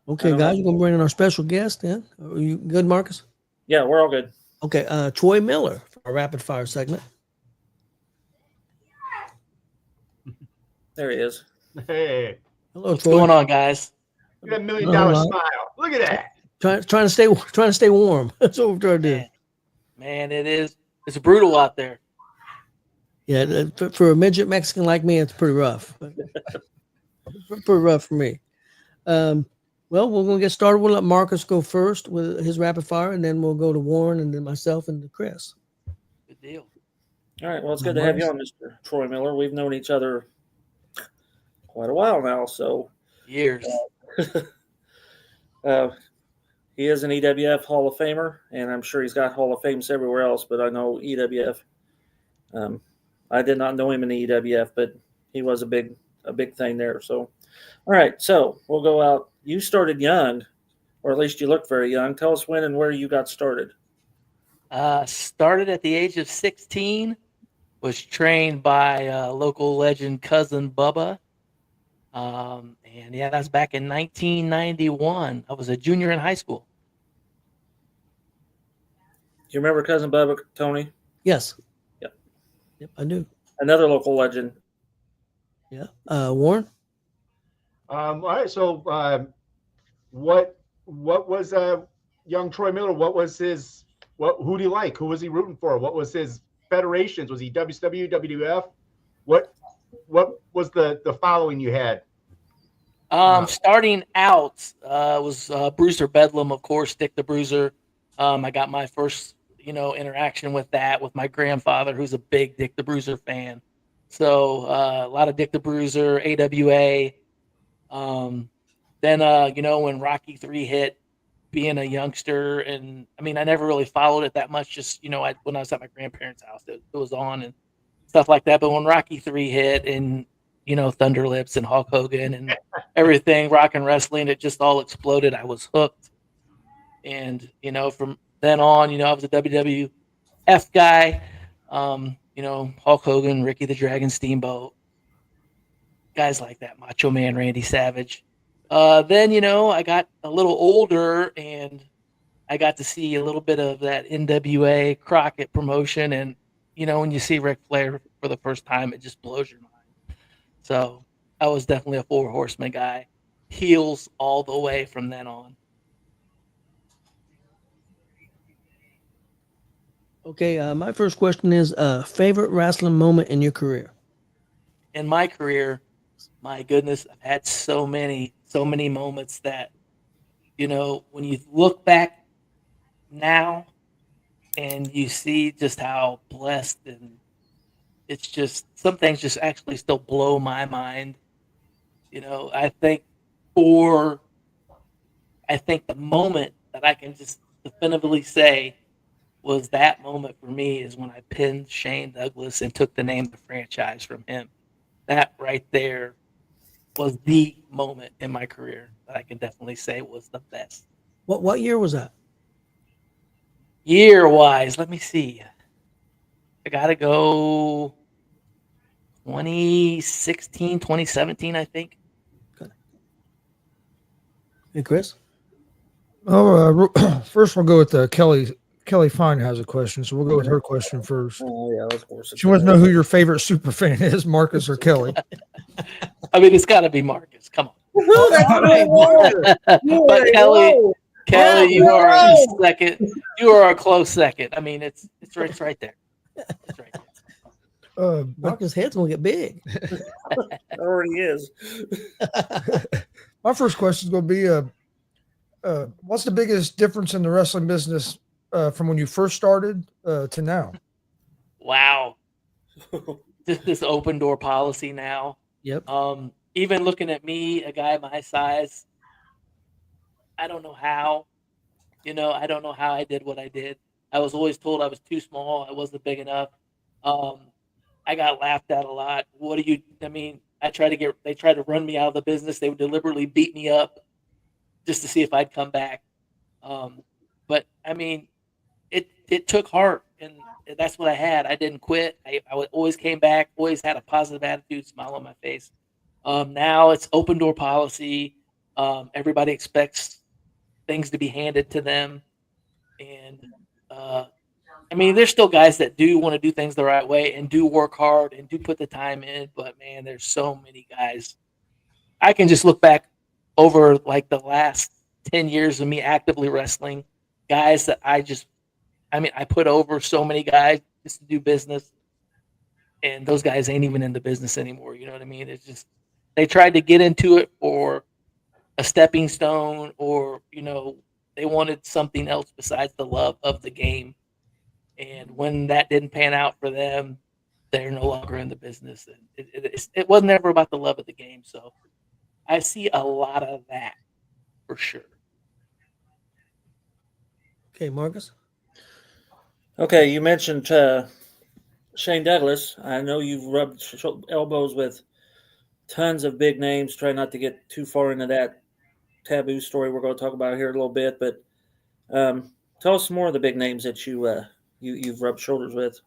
okay, guys, you're gonna bring in our special guest. Then, are you good, Marcus? Yeah, we're all good. Okay, Troy Miller for our rapid fire segment. There he is. Hey, hello, what's Troy. going on, guys? look at that $1 million smile. Look at that. Trying to stay warm. That's what we're trying to do. Man, it's brutal out there. Yeah, for a midget Mexican like me, it's pretty rough. Pretty rough for me. Well, we're going to get started. We'll let Marcus go first with his rapid fire, and then we'll go to Warren, and then myself, and to Chris. Good deal. All right. Well, it's good to have you on, Mr. Troy Miller. We've known each other quite a while now. So Years. he is an EWF Hall of Famer, and I'm sure he's got Hall of Fames everywhere else, but I know EWF. I did not know him in the EWF, but he was a big thing there. So, all right, so we'll go out. You started young, or at least you look very young. Tell us when and where you got started. Started at the age of 16. Was trained by local legend cousin Bubba. And yeah, that's back in 1991. I was a junior in high school. Do you remember cousin Bubba, Tony? Yes. Yep. Yep, I do. Another local legend. Yeah. Warren? All right. So, what was young Troy Miller? What was his? Who do you like? Who was he rooting for? What was his federations? Was he WCW, WWF? What was the following you had? Starting out was Bruiser Bedlam, of course, Dick the Bruiser. I got my first, interaction with that with my grandfather, who's a big Dick the Bruiser fan. So a lot of Dick the Bruiser, AWA. Then, when Rocky 3 hit, being a youngster, and I mean, I never really followed it that much. Just when I was at my grandparents' house, it was on and stuff like that. But when Rocky 3 hit, and Thunder Lips and Hulk Hogan and everything, rock and wrestling, it just all exploded. I was hooked. And, from then on, I was a WWF guy. Hulk Hogan, Ricky the Dragon Steamboat, guys like that, Macho Man, Randy Savage. Then, I got a little older and I got to see a little bit of that NWA Crockett promotion. And, when you see Ric Flair for the first time, it just blows your mind. So I was definitely a Four Horsemen guy. Heels all the way from then on. Okay, my first question is favorite wrestling moment in your career? In my career, my goodness, I've had so many moments that, when you look back now and you see just how blessed, and it's just, some things just actually still blow my mind. I think the moment that I can just definitively say was that moment for me is when I pinned Shane Douglas and took the name of the franchise from him. That right there was the moment in my career that I can definitely say was the best. What year was that? Year-wise, let me see. I got to go 2016, 2017, I think. Hey, Chris? Oh, first we'll go with Kelly. Kelly Fine has a question, so we'll go with her question first. Oh, yeah, of course. She wants to know who your favorite super fan is, Marcus or Kelly. I mean, it's got to be Marcus. Come on. But But Kelly, you are a second. You are a close second. I mean, it's right there. It's right there. Marcus' head's going to get big. It already is. My first question is going to be, what's the biggest difference in the wrestling business from when you first started to now? Wow. Just this open door policy now. Yep. Even looking at me, a guy my size, I don't know how. I don't know how I did what I did. I was always told I was too small. I wasn't big enough. I got laughed at a lot. They tried to run me out of the business. They would deliberately beat me up just to see if I'd come back. But I mean, it took heart, and that's what I had. I didn't quit. I always came back, always had a positive attitude, smile on my face. Now it's open door policy. Everybody expects things to be handed to them. And there's still guys that do want to do things the right way and do work hard and do put the time in. But man, there's so many guys. I can just look back over like the last 10 years of me actively wrestling, guys that I put over so many guys just to do business. And those guys ain't even in the business anymore. You know what I mean? It's just, they tried to get into it for a stepping stone, or, they wanted something else besides the love of the game. And when that didn't pan out for them, they're no longer in the business. And it wasn't ever about the love of the game. So I see a lot of that for sure. Okay, Marcus. Okay, you mentioned Shane Douglas. I know you've rubbed elbows with tons of big names. Try not to get too far into that taboo story we're going to talk about here in a little bit, but tell us some more of the big names that you've rubbed shoulders with.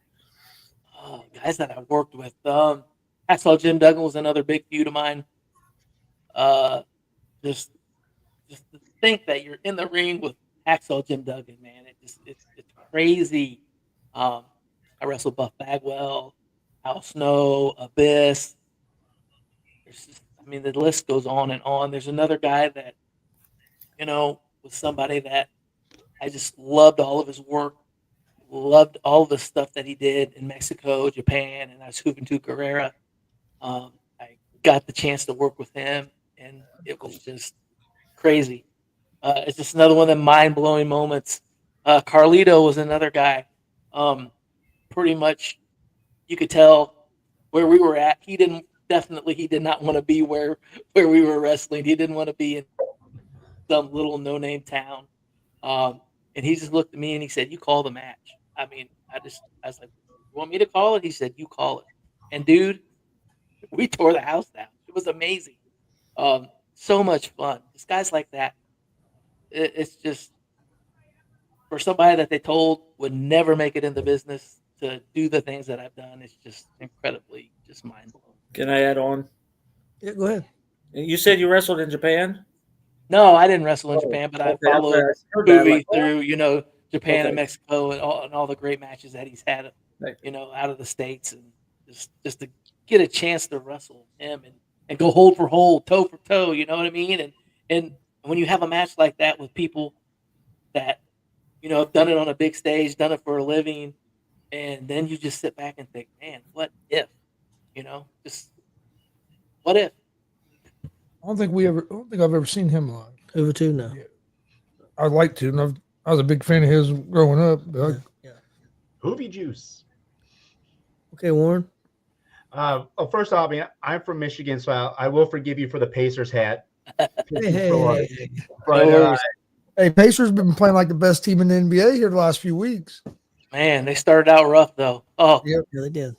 Guys that I worked with. Hacksaw Jim Duggan was another big feud of mine. Uh, just just to think that you're in the ring with Hacksaw Jim Duggan, man, it's crazy. Um, I wrestled Buff Bagwell, Al Snow, Abyss. I mean, the list goes on and on. There's another guy that was somebody that I just loved all of his work, loved all of the stuff that he did in Mexico, Japan, and that's Juventud Guerrera. I got the chance to work with him, and it was just crazy. It's just another one of the mind blowing moments. Carlito was another guy. Pretty much, you could tell where we were at. He did not want to be where we were wrestling. He didn't want to be in some little no name town. And he just looked at me and he said, "You call the match." I mean, I was like, "You want me to call it?" He said, "You call it." And dude, we tore the house down. It was amazing. So much fun. Just guys like that. It's just for somebody that they told would never make it in the business to do the things that I've done. It's just incredibly just mind blowing. Can I add on? Yeah, go ahead. You said you wrestled in Japan? No, I didn't wrestle in Japan, but I followed movie through, Japan and Mexico and all the great matches that he's had, out of the States, and just to get a chance to wrestle him and go hold for hold, toe for toe, you know what I mean? And when you have a match like that with people that, have done it on a big stage, done it for a living, and then you just sit back and think, man, what if? Just what if? I don't think I've ever seen him live. Over two now. Yeah. I'd like to, and I was a big fan of his growing up. But Yeah. Hoovy Juice. Okay, Warren. First off, I'm from Michigan, so I will forgive you for the Pacers hat. Hey. But, hey, Pacers been playing like the best team in the NBA here the last few weeks. Man, they started out rough though. Oh, Yeah, they did.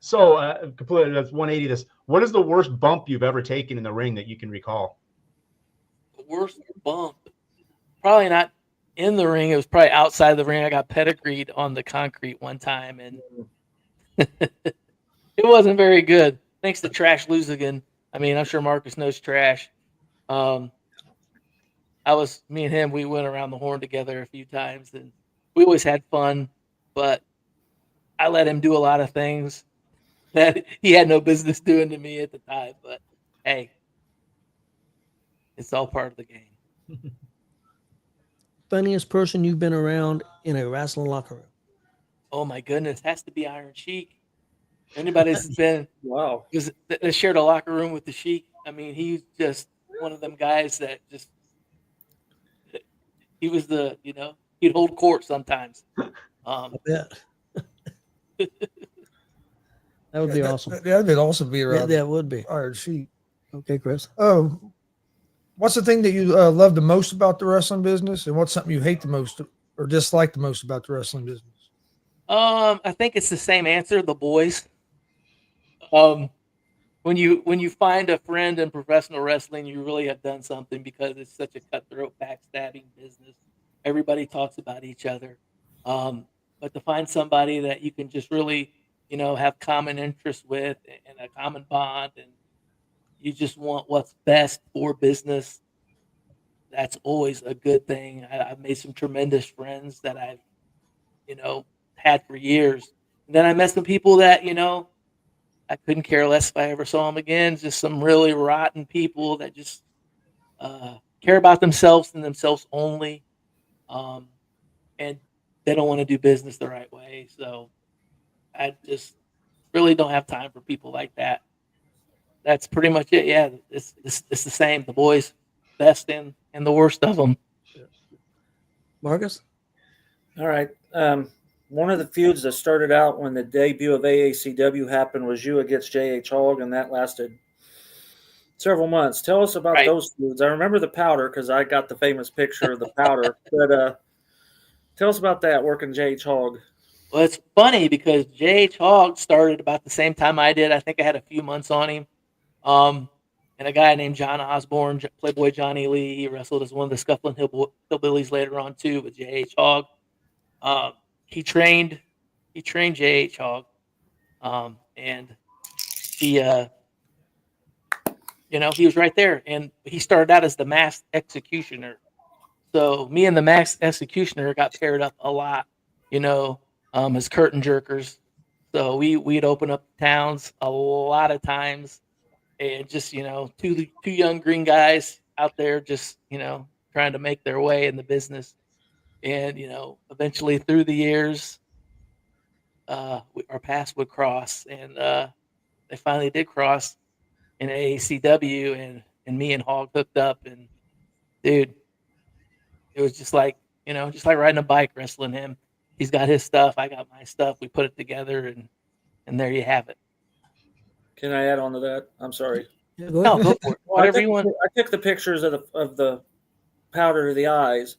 So, completely, that's 180. This. What is the worst bump you've ever taken in the ring that you can recall? the worst bump. Probably not in the ring. It was probably outside the ring. I got pedigreed on the concrete one time, and it wasn't very good. Thanks to Trash Lusigan. I mean, I'm sure Marcus knows Trash. Me and him, we went around the horn together a few times, and we always had fun. But I let him do a lot of things that he had no business doing to me at the time. But hey, it's all part of the game. Funniest person you've been around in a wrestling locker room? Oh my goodness, has to be Iron Sheik. Anybody that's been Wow. that shared a locker room with the Sheik. I mean, he's just one of them guys that just he was he'd hold court sometimes. I bet. That would be awesome. That'd also be Yeah, around. that would be. Iron Sheik. Okay, Chris. What's the thing that you love the most about the wrestling business, and what's something you hate the most or dislike the most about the wrestling business? I think it's the same answer. The boys. When you find a friend in professional wrestling, you really have done something because it's such a cutthroat, backstabbing business. Everybody talks about each other, but to find somebody that you can just really, have common interests with and a common bond, and you just want what's best for business. That's always a good thing. I've made some tremendous friends that I've, had for years. And then I met some people that, I couldn't care less if I ever saw them again. Just some really rotten people that just care about themselves and themselves only, and they don't want to do business the right way. So I just really don't have time for people like that. That's pretty much it. Yeah, it's the same. The boys, best and the worst of them. Marcus? All right. One of the feuds that started out when the debut of AACW happened was you against J.H. Hogg, and that lasted several months. Tell us about those feuds. I remember the powder because I got the famous picture of the powder. But Tell us about that working J.H. Hogg. Well, it's funny because J.H. Hogg started about the same time I did. I think I had a few months on him. Um, and a guy named John Osborne, Playboy Johnny Lee, he wrestled as one of the Scuffling Hillbillies later on too with J.H. Hogg. Um, he trained J.H. Hogg, and he he was right there, and he started out as the masked executioner. So me and the masked executioner got paired up a lot, as curtain jerkers. So we'd open up towns a lot of times, and just two young green guys out there just trying to make their way in the business, and eventually through the years, our paths would cross, and they finally did cross in AACW, and me and Hogg hooked up, and dude, it was just like riding a bike, wrestling him. He's got his stuff, I got my stuff. We put it together, and there you have it. Can I add on to that? I'm sorry. Yeah, go No, ahead. go for it. Well, Whatever you want. I took the pictures of the powder to the eyes,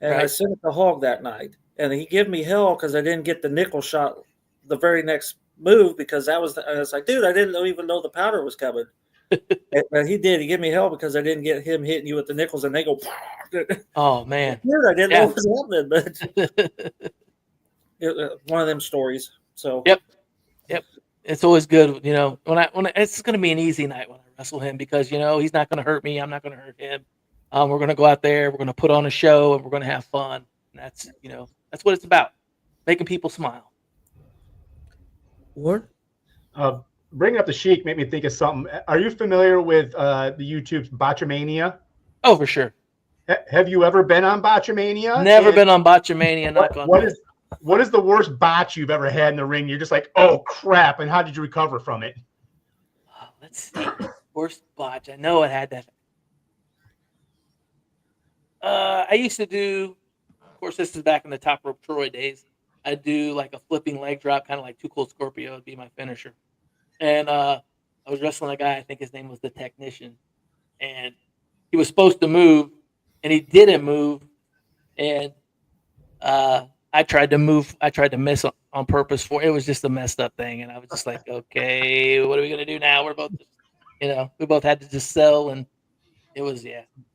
and I Right. sent it to Hogg that night, and he gave me hell because I didn't get the nickel shot the very next move because I was like, dude, I didn't even know the powder was coming. And he did. He gave me hell because I didn't get him hitting you with the nickels, and they go. Oh man. Dude, I didn't know Yeah. what was happening, but one of them stories. So Yep. It's always good, when it's going to be an easy night when I wrestle him because he's not going to hurt me. I'm not going to hurt him. We're going to go out there. We're going to put on a show, and we're going to have fun. And that's what it's about, making people smile. Ward? Bringing up the Sheik made me think of something. Are you familiar with the YouTube's Botchamania? Oh, for sure. Have you ever been on Botchamania? Never been on Botchamania. What is the worst botch you've ever had in the ring? You're just like, oh crap! And how did you recover from it? Let's see. Worst botch. I know it had that. I used to do. Of course, this is back in the Top Rope Troy days. I do like a flipping leg drop, kind of like Too Cold Scorpio would be my finisher. And I was wrestling a guy. I think his name was the Technician, and he was supposed to move, and he didn't move, and I tried to move. I tried to miss on purpose for it was just a messed up thing, and I was just like, okay, what are we gonna do now? We're both, we both had to just sell, and it was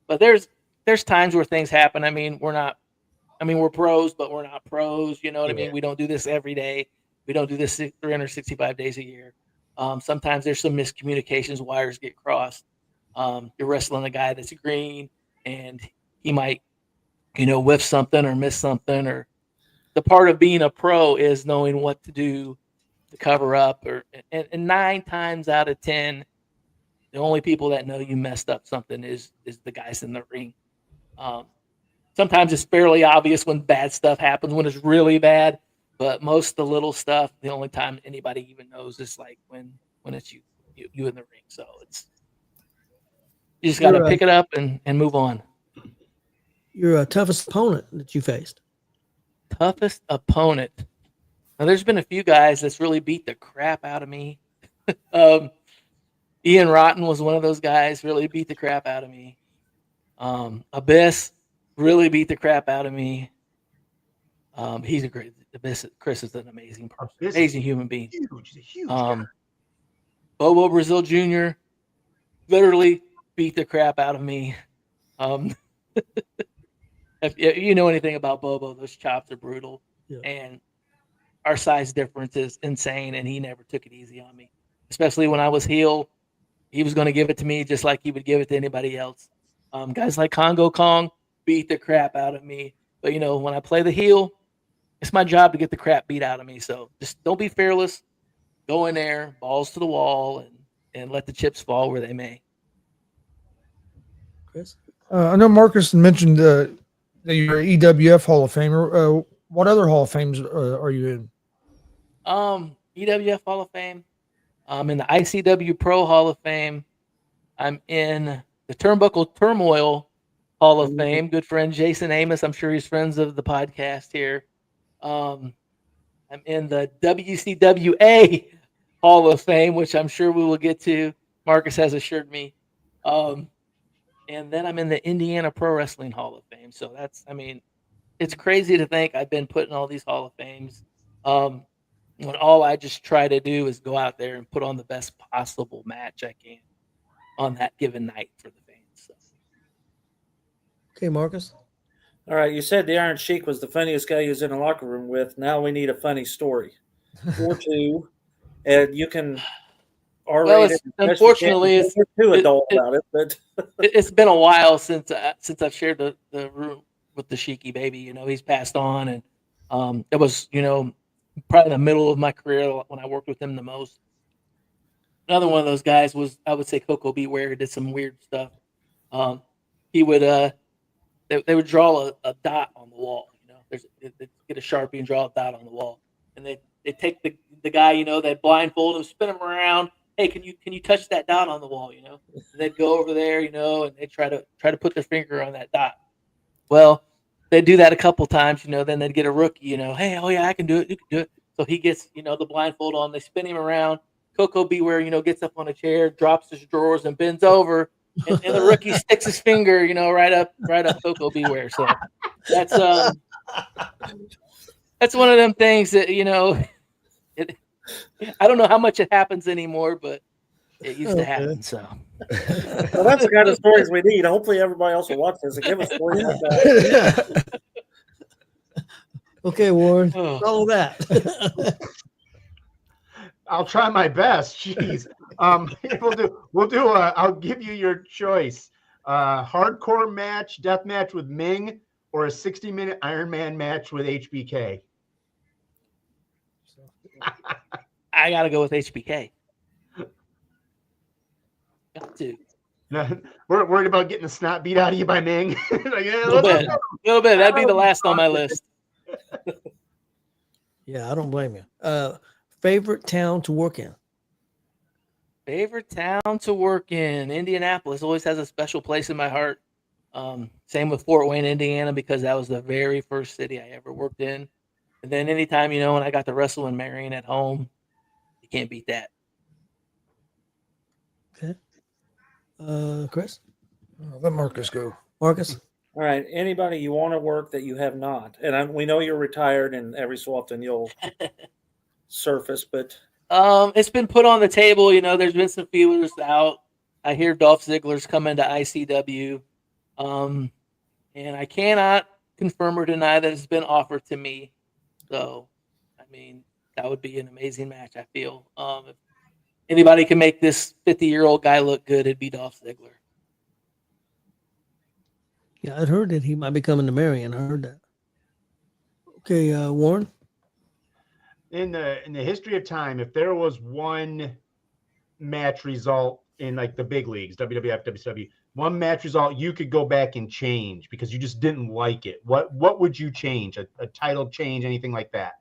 But there's times where things happen. I mean, we're pros, but we're not pros. You know what I mean? We don't do this every day. We don't do this 365 days a year. Sometimes there's some miscommunications. Wires get crossed. You're wrestling a guy that's green, and he might, whiff something or miss something. Or the part of being a pro is knowing what to do to cover up. And 9 times out of 10, the only people that know you messed up something is the guys in the ring. Sometimes it's fairly obvious when bad stuff happens, when it's really bad. But most of the little stuff, the only time anybody even knows is like when it's you in the ring. So you just got to pick it up and move on. Your toughest opponent that you faced? Toughest opponent. Now, there's been a few guys that's really beat the crap out of me. Ian Rotten was one of those guys, really beat the crap out of me. Abyss really beat the crap out of me. He's a great Abyss. Chris is an amazing person, amazing human being. Huge guy. Bobo Brazil Jr. literally beat the crap out of me. If you know anything about Bobo, those chops are brutal, and our size difference is insane, and he never took it easy on me, especially when I was heel. He was going to give it to me just like he would give it to anybody else. Guys like Congo Kong beat the crap out of me, but when I play the heel, it's my job to get the crap beat out of me. So just don't be fearless. Go in there, balls to the wall, and let the chips fall where they may. Chris? I know Marcus mentioned that you're an EWF Hall of Famer. What other Hall of Fames are you in? EWF Hall of Fame. I'm in the ICW Pro Hall of Fame. I'm in the Turnbuckle Turmoil Hall of Fame. Good friend Jason Amos. I'm sure he's friends of the podcast here. I'm in the WCWA Hall of Fame, which I'm sure we will get to. Marcus has assured me. And then I'm in the Indiana Pro Wrestling Hall of Fame. So it's it's crazy to think I've been put in all these Hall of Fames. When all I just try to do is go out there and put on the best possible match I can on that given night for the fans. So. Okay, Marcus. All right, you said the Iron Sheik was the funniest guy you was in the locker room with. Now we need a funny story or two, and you can Well, R-rate it. unfortunately, We're too it, adult it, about it, but it's been a while since I've shared the room with the Sheiky baby. He's passed on, and it was probably the middle of my career when I worked with him the most. Another one of those guys was, I would say, Coco Beware, who did some weird stuff. He would they would draw a dot on the wall. They get a Sharpie and draw a dot on the wall, and they take the guy, they blindfold him, spin him around. Hey, can you touch that dot on the wall? And they'd go over there, and they try to put their finger on that dot. Well, they'd do that a couple times, then they'd get a rookie, hey, oh yeah, I can do it, you can do it. So he gets, the blindfold on, they spin him around. Coco Beware, gets up on a chair, drops his drawers, and bends over, and the rookie sticks his finger, right up Coco Beware. So that's one of them things that I don't know how much it happens anymore, but it used to happen. So well, that's the kind of stories we need. Hopefully, everybody else will watch this and give us stories like that. Okay, Warren, follow that. I'll try my best. Jeez. We'll do I'll give you your choice. Hardcore match, death match with Ming, or a 60-minute Iron Man match with HBK. I gotta go with HBK. Got to. We're worried about getting the snot beat out of you by Ming. Like, yeah, a little bit. That'd be the last on my list. Yeah, I don't blame you. Favorite town to work in? Favorite town to work in? Indianapolis always has a special place in my heart. Same with Fort Wayne, Indiana, because that was the very first city I ever worked in. And then anytime, when I got to wrestle in Marion at home, you can't beat that. Okay. Chris? Let Marcus go. Marcus? All right. Anybody you want to work that you have not, and we know you're retired, and every so often you'll surface, but it's been put on the table. There's been some feelers out. I hear Dolph Ziggler's coming to ICW, and I cannot confirm or deny that it's been offered to me. So, that would be an amazing match. I feel if anybody can make this 50-year-old guy look good, it'd be Dolph Ziggler. Yeah, I'd heard that he might be coming to Marion. I heard that. Okay, Warren? In the history of time, if there was one match result in like the big leagues, WWF, WCW, one match result you could go back and change because you just didn't like it, what would you change? A title change, anything like that?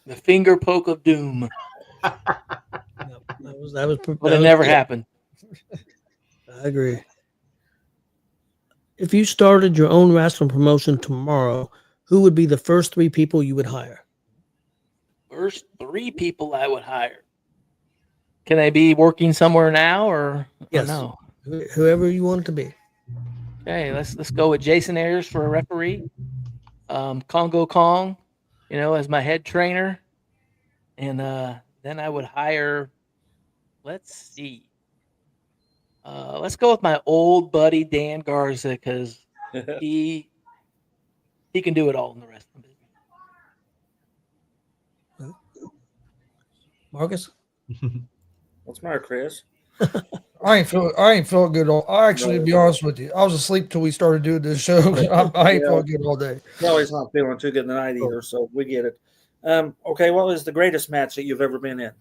The finger poke of doom. But it never happened. I agree. If you started your own wrestling promotion tomorrow, who would be the first 3 people you would hire? First 3 people I would hire. Can they be working somewhere now or yes? No? Whoever you want it to be. Okay, let's go with Jason Ayers for a referee. Congo Kong, as my head trainer, and then I would hire. Let's see. Let's go with my old buddy Dan Garza because he can do it all in the wrestling business. Marcus? What's my Chris? I ain't felt good all. I actually, to be honest with you, I was asleep till we started doing this show. I ain't felt good all day. Probably not feeling too good tonight either, so we get it. Okay, what was the greatest match that you've ever been in?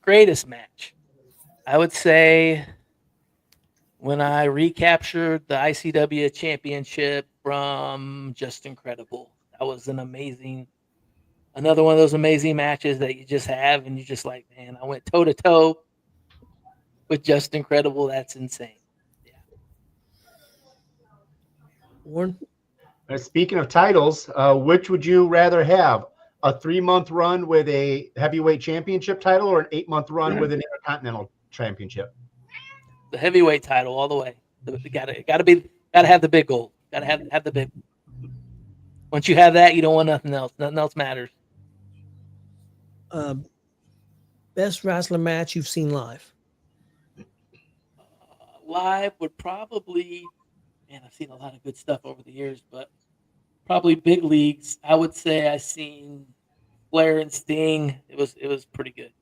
Greatest match, I would say, when I recaptured the ICW championship from Just Incredible. That was another one of those amazing matches that you just have, and you just like, man, I went toe to toe with Just Incredible. That's insane. Yeah. Warren? Speaking of titles, which would you rather have? A 3-month run with a heavyweight championship title or an 8-month run with an intercontinental championship? The heavyweight title all the way. Gotta have the big gold. Gotta have the big. Once you have that, you don't want nothing else. Nothing else matters. Best wrestling match you've seen live? Live would probably, man, I've seen a lot of good stuff over the years, but probably big leagues. I would say I seen Flair and Sting. It was pretty good.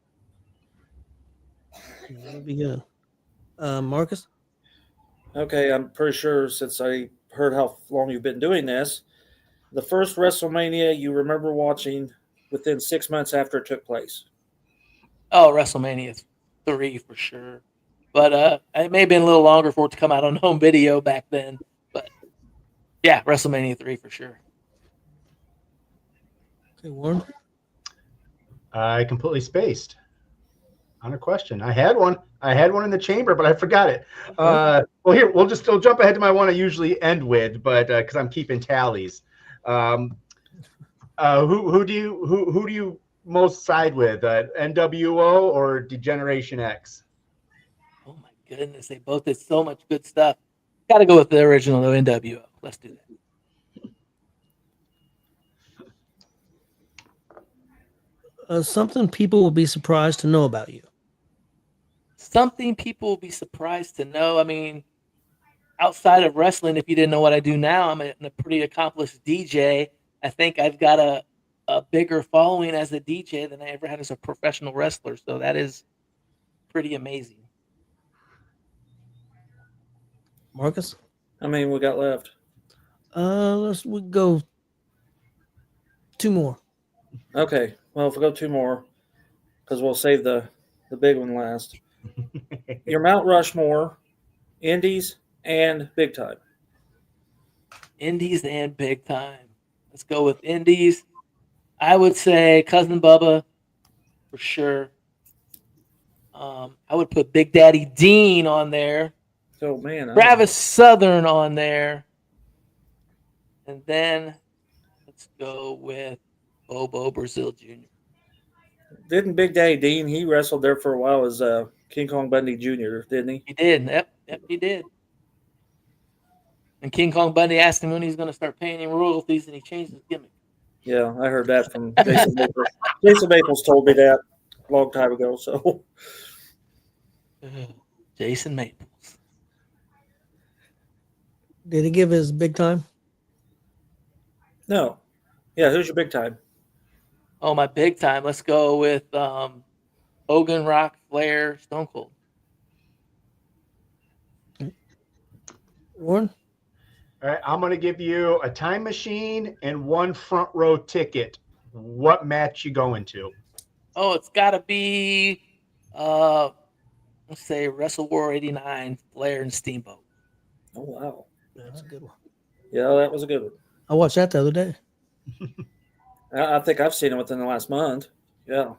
That would be good. Marcus? Okay, I'm pretty sure since I heard how long you've been doing this, the first WrestleMania you remember watching within 6 months after it took place. Oh, WrestleMania 3 for sure. But it may have been a little longer for it to come out on home video back then. But yeah, WrestleMania 3 for sure. Okay, Warren? I completely spaced on a question. I had one in the chamber, but I forgot it. Well, here we'll jump ahead to my one I usually end with, but because I'm keeping tallies. Who do you most side with, NWO or Degeneration X? Oh my goodness, they both did so much good stuff. Got to go with the original though, NWO. Let's do that. Something people will be surprised to know about you. Something people will be surprised to know. I mean, outside of wrestling, if you didn't know what I do now, I'm a pretty accomplished DJ. I think I've got a bigger following as a DJ than I ever had as a professional wrestler. So that is pretty amazing. Marcus? How many we got left? We go 2 more. Okay, well, if we go 2 more, because we'll save the big one last. Your Mount Rushmore, Indies, and Big Time. Indies and Big Time. Let's go with Indies. I would say Cousin Bubba for sure. I would put Big Daddy Dean on there. Oh, man. Travis Southern on there. And then let's go with Bobo Brazil Jr. Didn't Big Daddy Dean, he wrestled there for a while as King Kong Bundy Jr., didn't he? He did. Yep, he did. And King Kong Bundy asked him when he's going to start paying him royalties, and he changed his gimmick. Yeah, I heard that from Jason Maples. Jason Maples told me that a long time ago. So, Jason Maples. Did he give his Big Time? no. Yeah, who's your Big Time? Oh, my Big Time. Let's go with Hogan, Rock, Flair, Stone Cold. Warren? All right, I'm going to give you a time machine and 1 front row ticket. What match you going to? Oh, it's got to be, let's say, Wrestle War 89, Flair and Steamboat. Oh, wow. That's a good one. Yeah, that was a good one. I watched that the other day. I think I've seen it within the last month. Yeah.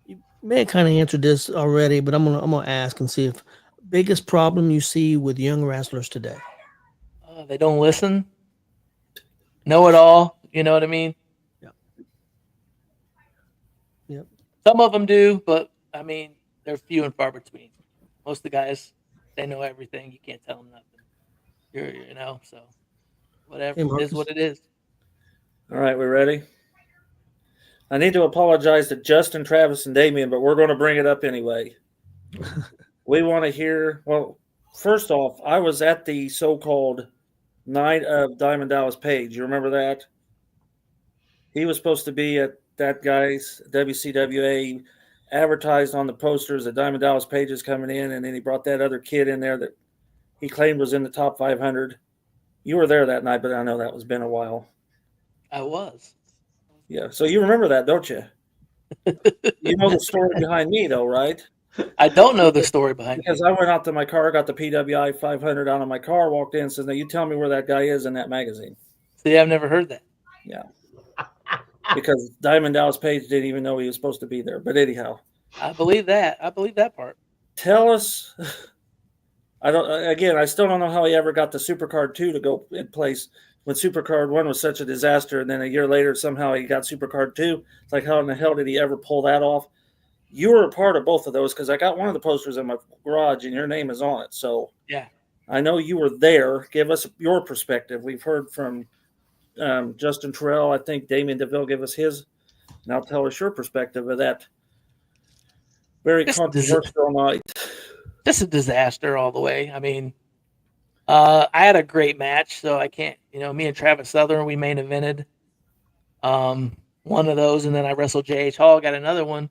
You may have kind of answered this already, but I'm gonna ask and see if biggest problem you see with young wrestlers today. They don't listen. Know it all. You know what I mean? Yeah. Yep. Some of them do, but I mean, they're few and far between. Most of the guys, they know everything. You can't tell them nothing. So whatever. Hey, it is what it is. All right, we ready? I need to apologize to Justin, Travis, and Damien, but we're going to bring it up anyway. We want to hear, well, first off, I was at the so-called Night of Diamond Dallas Page. You remember that? He was supposed to be at that guy's WCWA, advertised on the posters that Diamond Dallas Page is coming in, and then he brought that other kid in there that he claimed was in the top 500. You were there that night, but I know that was been a while. I was. Yeah, so you remember that, don't you? You know the story behind me, though, right? I don't know the story behind Because I went out to my car, got the PWI 500 out of my car, walked in, and says, "Now you tell me where that guy is in that magazine." See, I've never heard that. Yeah. Because Diamond Dallas Page didn't even know he was supposed to be there. But anyhow. I believe that. I believe that part. Tell us. I still don't know how he ever got the Supercard 2 to go in place when Supercard 1 was such a disaster. And then a year later, somehow he got Supercard 2. It's like, how in the hell did he ever pull that off? You were a part of both of those because I got one of the posters in my garage and your name is on it. So yeah, I know you were there. Give us your perspective. We've heard from Justin Terrell. I think Damien DeVille gave us his. Now tell us your perspective of that very controversial night. Just a disaster all the way. I mean, I had a great match, so I can't. Me and Travis Southern, we main evented one of those, and then I wrestled J.H. Hall, got another one.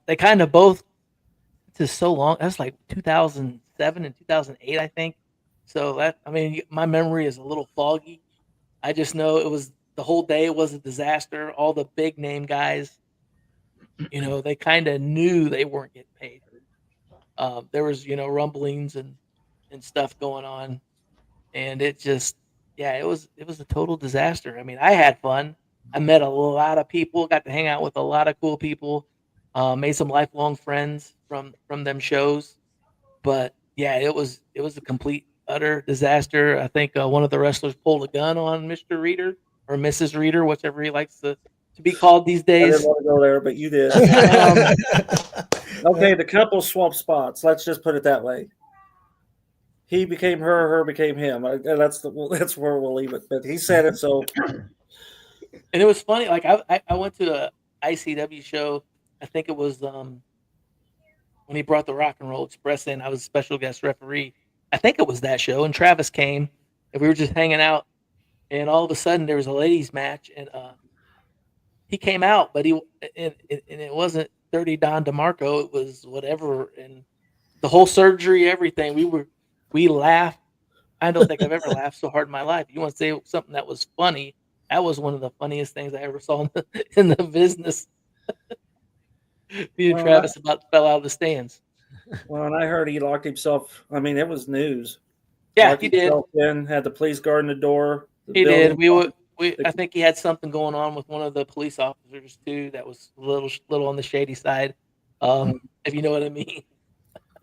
They kind of both just so long. That's like 2007 and 2008, I think. So my memory is a little foggy. I just know it was the whole day was a disaster. All the big name guys, they kind of knew they weren't getting paid. There was, rumblings and stuff going on, and it just, it was a total disaster. I mean, I had fun. I met a lot of people, got to hang out with a lot of cool people, made some lifelong friends from them shows. But yeah, it was a complete utter disaster. I think one of the wrestlers pulled a gun on Mr. Reader or Mrs. Reader, whichever he likes to be called these I days. didn't want to go there, but you did. Okay, the couple swap spots. Let's just put it that way. He became her became him. That's where we'll leave it. But he said it, so. And it was funny. Like I went to a ICW show. I think it was when he brought the Rock and Roll Express in. I was a special guest referee. I think it was that show, and Travis came, and we were just hanging out. And all of a sudden, there was a ladies' match, and he came out, but it wasn't 30 Don DeMarco. It was whatever, and the whole surgery, everything. We laughed. I don't think I've ever laughed so hard in my life. You want to say something that was funny? That was one of the funniest things I ever saw in the business. Me and Travis about fell out of the stands. Well, and I heard he locked himself. I mean, it was news. Yeah, locked he did. In, had the police guarding the door. He did. I think he had something going on with one of the police officers too. That was a little on the shady side, if you know what I mean.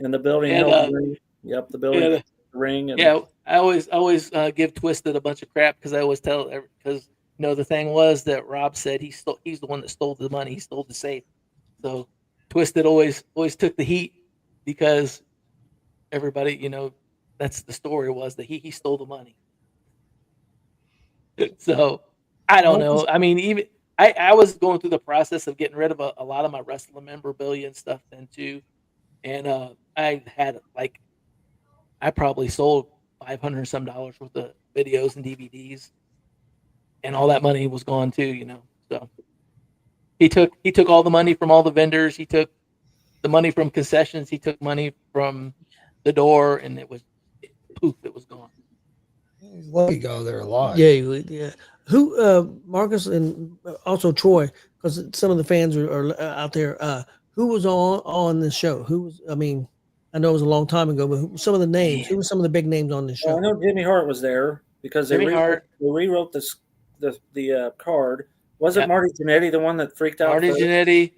And the building held the ring. Yep, the building held the ring. And I always give Twisted a bunch of crap because I always tell because the thing was that Rob said he's the one that stole the money. He stole the safe. So Twisted always took the heat because everybody, that's the story was that he stole the money. So I don't know. I mean, even I was going through the process of getting rid of a lot of my wrestling memorabilia and stuff then too. And I had I probably sold $500 some worth of videos and DVDs, and all that money was gone too. So he took all the money from all the vendors. He took the money from concessions. He took money from the door, and it was gone. He's lucky go there alive. Yeah. Who, Marcus, and also Troy, because some of the fans are out there. Who was on this show? Who was? I mean, I know it was a long time ago, but some of the names. Who were some of the big names on this show? Well, I know Jimmy Hart was there because they rewrote the card. Was it Marty Jannetty, the one that freaked out? Marty Jannetty,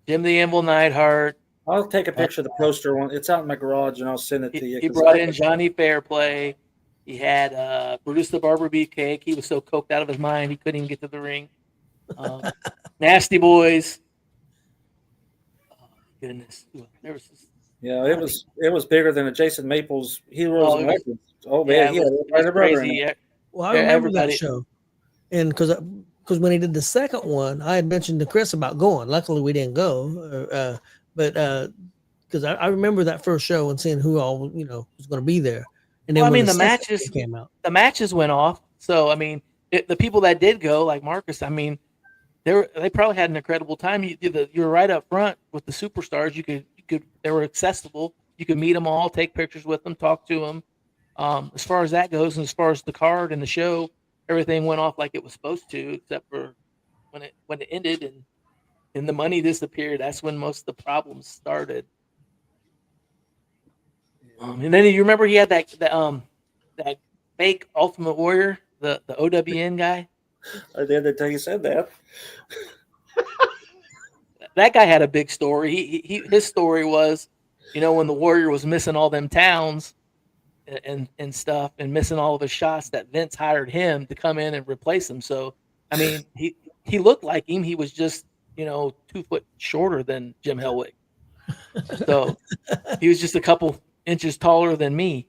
Jim the Anvil Neidhart. I'll take a picture of the poster one. It's out in my garage, and I'll send it to you. He brought in Johnny Fairplay. He had Brutus the Barber Beefcake. He was so coked out of his mind he couldn't even get to the ring. Nasty Boys. Oh, goodness. There was this, it was bigger than a Jason Maples Heroes and Legends. Oh man, it was crazy. Well, I remember that show, and because when he did the second one, I had mentioned to Chris about going. Luckily, we didn't go, but because I remember that first show and seeing who all was going to be there. And then the matches came out. The matches went off. So I mean, the people that did go, like Marcus, I mean, they probably had an incredible time. You're right up front with the superstars. You could they were accessible. You could meet them all, take pictures with them, talk to them. As far as that goes, and as far as the card and the show, everything went off like it was supposed to, except for when it ended and the money disappeared. That's when most of the problems started. And then you remember he had that fake Ultimate Warrior, the OWN guy. I did until you said that. That guy had a big story. His story was, when the Warrior was missing all them towns and stuff and missing all of his shots, that Vince hired him to come in and replace him. So I mean, he looked like him. He was just 2 foot shorter than Jim Hellwig. So he was just a couple inches taller than me.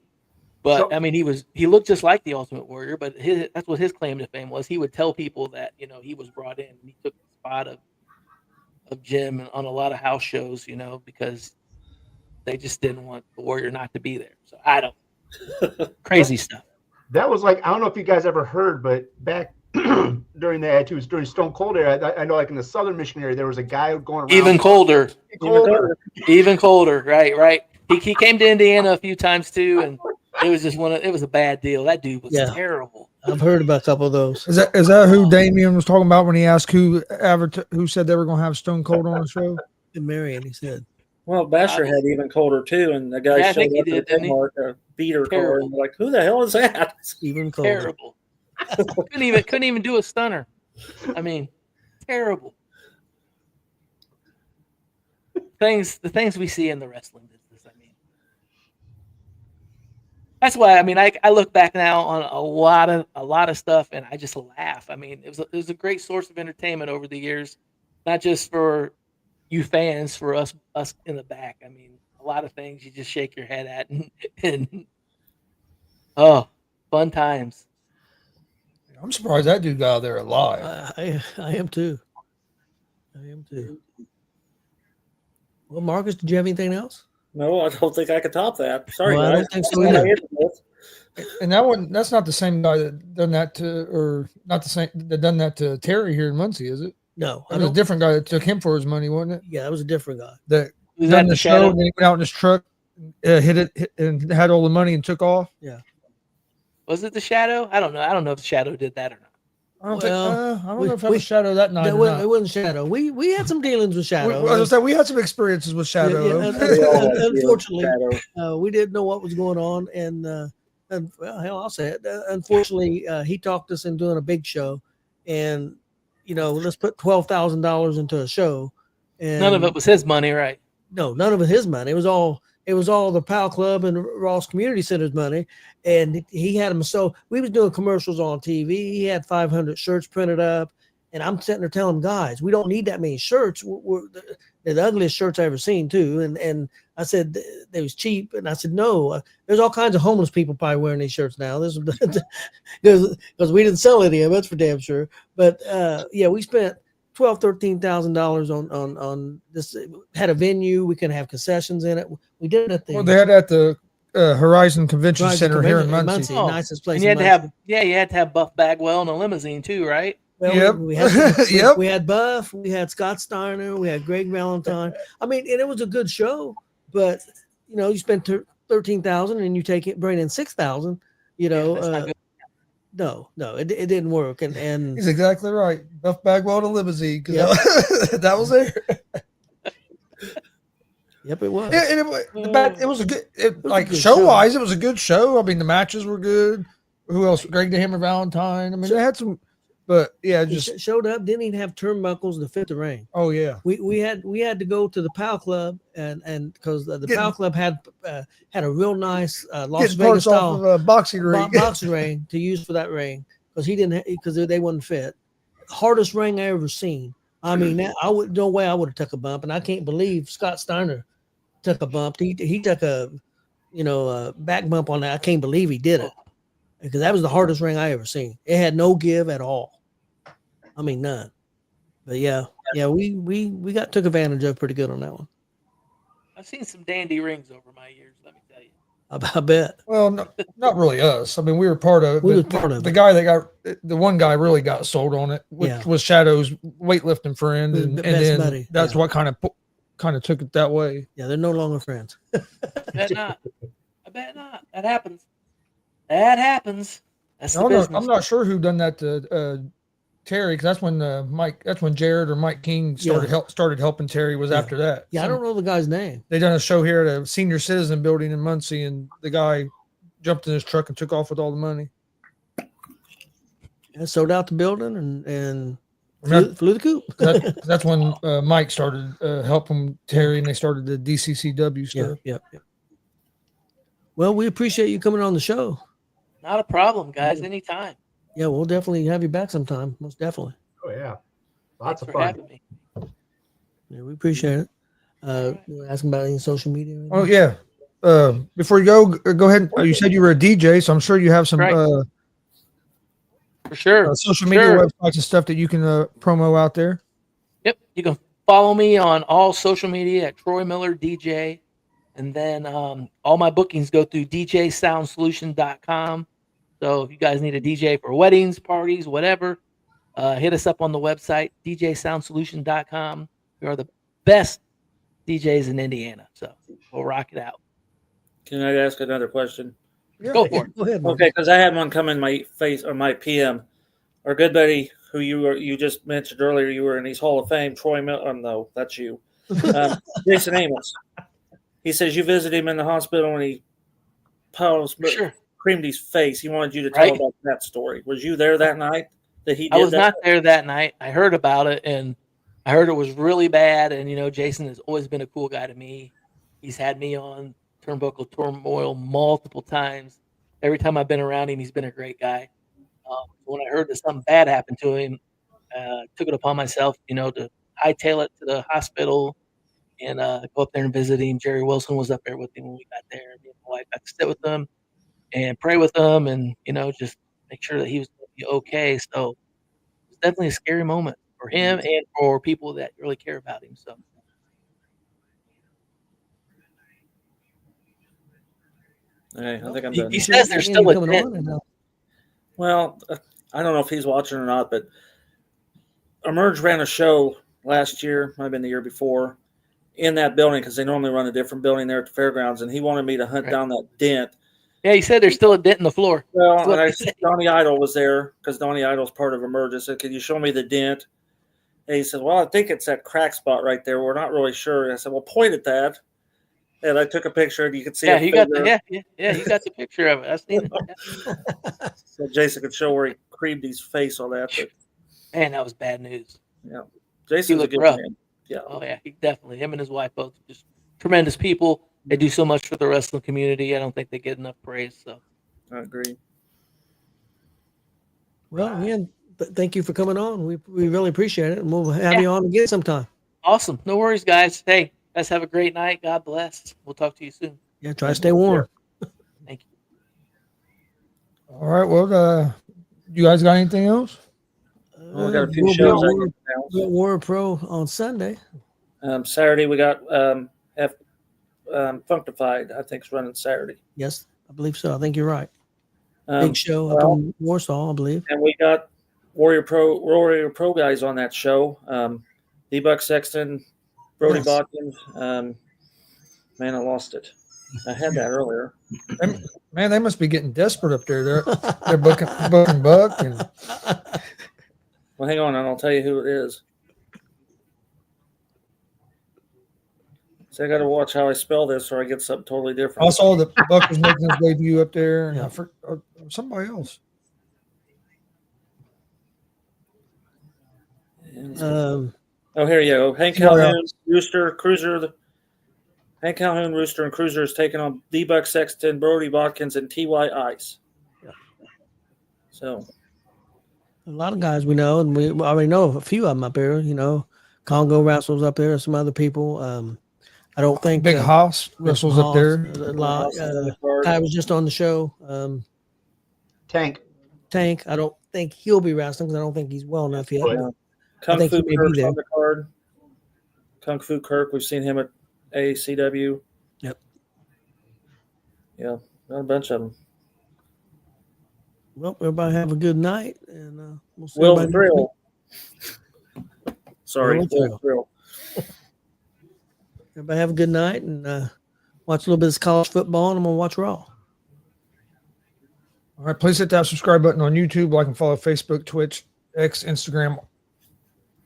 But So- I mean, he looked just like the Ultimate Warrior. But that's what his claim to fame was. He would tell people that he was brought in and he took the spot of Jim on a lot of house shows, because they just didn't want the Warrior not to be there. So I don't crazy stuff. That was like, I don't know if you guys ever heard, but back during the attitudes during Stone Cold era, I know like in the Southern Mission area, there was a guy going around Even colder. colder. Colder. Right. He came to Indiana a few times too, and it was just it was a bad deal. That dude was terrible. I've heard about a couple of those. Is that who Damien was talking about when he asked who said they were going to have Stone Cold on the show? Marion, he said. Well, Basher had even colder too, and the guy showed up at the Kmart, beater car, and like, who the hell is that? Even colder. Terrible. couldn't even do a stunner. I mean, terrible. The things we see in the wrestling business. I mean, that's why. I mean, I look back now on a lot of stuff, and I just laugh. I mean, it was a great source of entertainment over the years, not just for you fans, for us in the back. I mean, a lot of things you just shake your head at, and oh, fun times. I'm surprised that dude got out there alive. I am too. Well, Marcus, did you have anything else? No, I don't think I could top that. Sorry, Well, I guys. don't think so either. And that's not the same guy that done that to, or not the same that done that to Terry here in Muncie, is it? No, It was a different guy that took him for his money, wasn't it? Yeah, it was a different guy. That Was done that the show, and then he went out in his truck, hit it, and had all the money and took off. Yeah. Was it the Shadow? I don't know. I don't know if the Shadow did that or not. I don't Well, know if it was Shadow that night. It wasn't Shadow. We had some dealings with Shadow. We had some experiences with Shadow. Unfortunately, we didn't know what was going on, and well, hell, I'll say it. Unfortunately, he talked us into doing a big show, and let's put $12,000 into a show, and None of it was his money, right? No, none of it his money. It was all the Powell Club and Ross Community Center's money, and he had them. So we was doing commercials on TV. He had 500 shirts printed up, and I'm sitting there telling him, guys, we don't need that many shirts. They're the ugliest shirts I ever seen too. And I said they was cheap, and I said no. There's all kinds of homeless people probably wearing these shirts now. This because we didn't sell any of them, that's for damn sure. But yeah, we spent $13,000 on this. Had a venue, we can have concessions in it. We did a thing. Well, they had at the Horizon Convention Center here in Muncie. Nicest place. And you had to have Buff Bagwell in a limousine too, right? Well, Yep. we had Yep. we had Buff, we had Scott Steiner, we had Greg Valentine. I mean, and it was a good show, but you spend $13,000 and you bring in $6,000. That's not good. No, it didn't work. And He's exactly right. Buff Bagwell in a limousine. Yep. That was there. Yep, it was. Yeah, and it was a good, a good show wise, it was a good show. I mean, the matches were good. Who else? Greg the Hammer Valentine. I mean, they had some, but yeah, He just showed up, didn't even have turnbuckles to fit the ring. oh yeah. We had to go to the Powell Club and because the Powell Club had a real nice Las Getting Vegas parts style off of a boxing ring. boxing ring to use for that ring because they wouldn't fit. Hardest ring I ever seen. I mean, no way I would have took a bump, and I can't believe Scott Steiner took a bump. He took a back bump on that. I can't believe he did it because that was the hardest ring I ever seen. It had no give at all. I mean, none. But yeah, we got took advantage of pretty good on that one. I've seen some dandy rings over my years. Let me tell you. I bet. Well, not really us. I mean, we were part of it. We was part of it. The guy the one guy really got sold on it, which was Shadow's weightlifting friend, and then buddy. that's what kind of took it that way. Yeah, they're no longer friends. I bet not. That happens. That's the business. I'm not sure who done that to Terry, because that's when Jared or Mike King started helping Terry. Was after that. Yeah, I don't know the guy's name. They done a show here at a senior citizen building in Muncie, and the guy jumped in his truck and took off with all the money. Yeah, sold out the building and flew the coop. That's when Mike started helping Terry, and they started the DCCW stuff. Yeah. Well, we appreciate you coming on the show. Not a problem, guys. Anytime. Yeah, we'll definitely have you back sometime. Most definitely. Oh yeah, Thanks lots of for fun. having me. Yeah, we appreciate it. You want to ask him about any social media? Oh yeah. before you go ahead. You said you were a DJ, so I'm sure you have some Right. For sure. social media Sure. websites and stuff that you can promo out there. Yep. You can follow me on all social media at Troy Miller DJ. And then all my bookings go through djsoundsolution.com. So if you guys need a DJ for weddings, parties, whatever, hit us up on the website, djsoundsolution.com. We are the best DJs in Indiana. So we'll rock it out. Can I ask another question? Yeah, Go for it. Go ahead. Okay, because I had one come in my face or my PM. Our good buddy, who you just mentioned earlier, you were in his Hall of Fame, Troy Miller. No, that's you, Jason Amos. He says you visited him in the hospital and he creamed his face. He wanted you to tell about that story. Was you there that night that he did? I was not there that night. I heard about it, and I heard it was really bad. And, Jason has always been a cool guy to me. He's had me on Turnbuckle Turmoil multiple times. Every time I've been around him, he's been a great guy. When I heard that something bad happened to him, took it upon myself, to hightail it to the hospital and go up there and visit him. Jerry Wilson was up there with him when we got there. Me and my wife got to sit with him and pray with him and, just make sure that he was going to be okay. So it was definitely a scary moment for him and for people that really care about him. So. Hey, I think I'm done. He says there's still a dent. Well, I don't know if he's watching or not, but Emerge ran a show last year, might have been the year before, in that building because they normally run a different building there at the fairgrounds, and he wanted me to hunt down that dent. Yeah, he said there's still a dent in the floor. Well, and Donnie Idol was there because Donnie Idol's part of Emerge. I said, "Can you show me the dent?" And he said, "Well, I think it's that crack spot right there. We're not really sure." And I said, "Well, point at that." And I took a picture, and you could see. Yeah, you got the picture of it. I've seen it. Yeah. So Jason could show where he creamed his face on that. But, man, that was bad news. Yeah, Jason's a good man. Yeah. Oh yeah, he definitely. Him and his wife both just tremendous people. They do so much for the wrestling community. I don't think they get enough praise. So I agree. Well, again, thank you for coming on. We really appreciate it, and we'll have you on again sometime. Awesome. No worries, guys. Hey, guys, have a great night. God bless. We'll talk to you soon. Yeah, try to stay warm. Thank you. All right. Well, you guys got anything else? We got a few shows. War Pro on Sunday. Saturday we got Functified. I think it's running Saturday. Yes, I believe so. I think you're right. Big show up in Warsaw, I believe. And we got Warrior Pro guys on that show. D-Buck Sexton, Brody Botkins. Man, I lost it. I had that earlier. Man, they must be getting desperate up there. They're booking Buck. And... Well, hang on, and I'll tell you who it is. So I got to watch how I spell this, or I get something totally different. I saw that Buck was making his debut up there, and I forgot somebody else. Here you go. Hank Calhoun, Rooster, Cruiser. Hank Calhoun, Rooster, and Cruiser is taking on D-Buck Sexton, Brody Botkins, and T.Y. Ice. Yeah. So a lot of guys we know, and we already know a few of them up there. Congo wrestles up there, and some other people. I don't think Big Hoss wrestles up there. A lot. I was just on the show. Tank. I don't think he'll be wrestling because I don't think he's well enough yet. Kung Fu Kirk's on the card. Kung Fu Kirk, we've seen him at ACW. Yep. Yeah, got a bunch of them. Well, everybody have a good night, and we'll see. Will Thrill. Sorry, Will Thrill. Everybody have a good night, and watch a little bit of college football, and I'm going to watch Raw. All right, please hit that subscribe button on YouTube. Like and follow Facebook, Twitch, X, Instagram,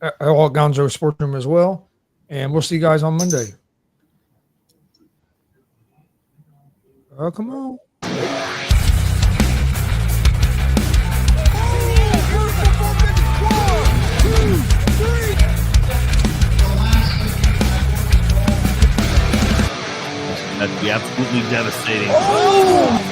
all at Gonzo Sports Room as well. And we'll see you guys on Monday. Oh, come on. That'd be absolutely devastating. Oh!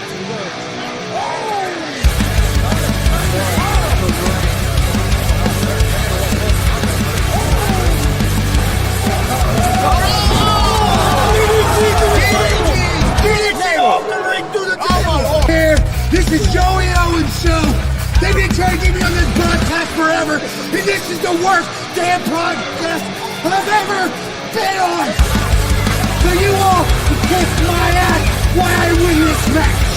is Joey Owens Show. They've been trying to get me on this broadcast forever, and this is the worst damn podcast I've ever been on. So you all can kiss my ass while I win this match.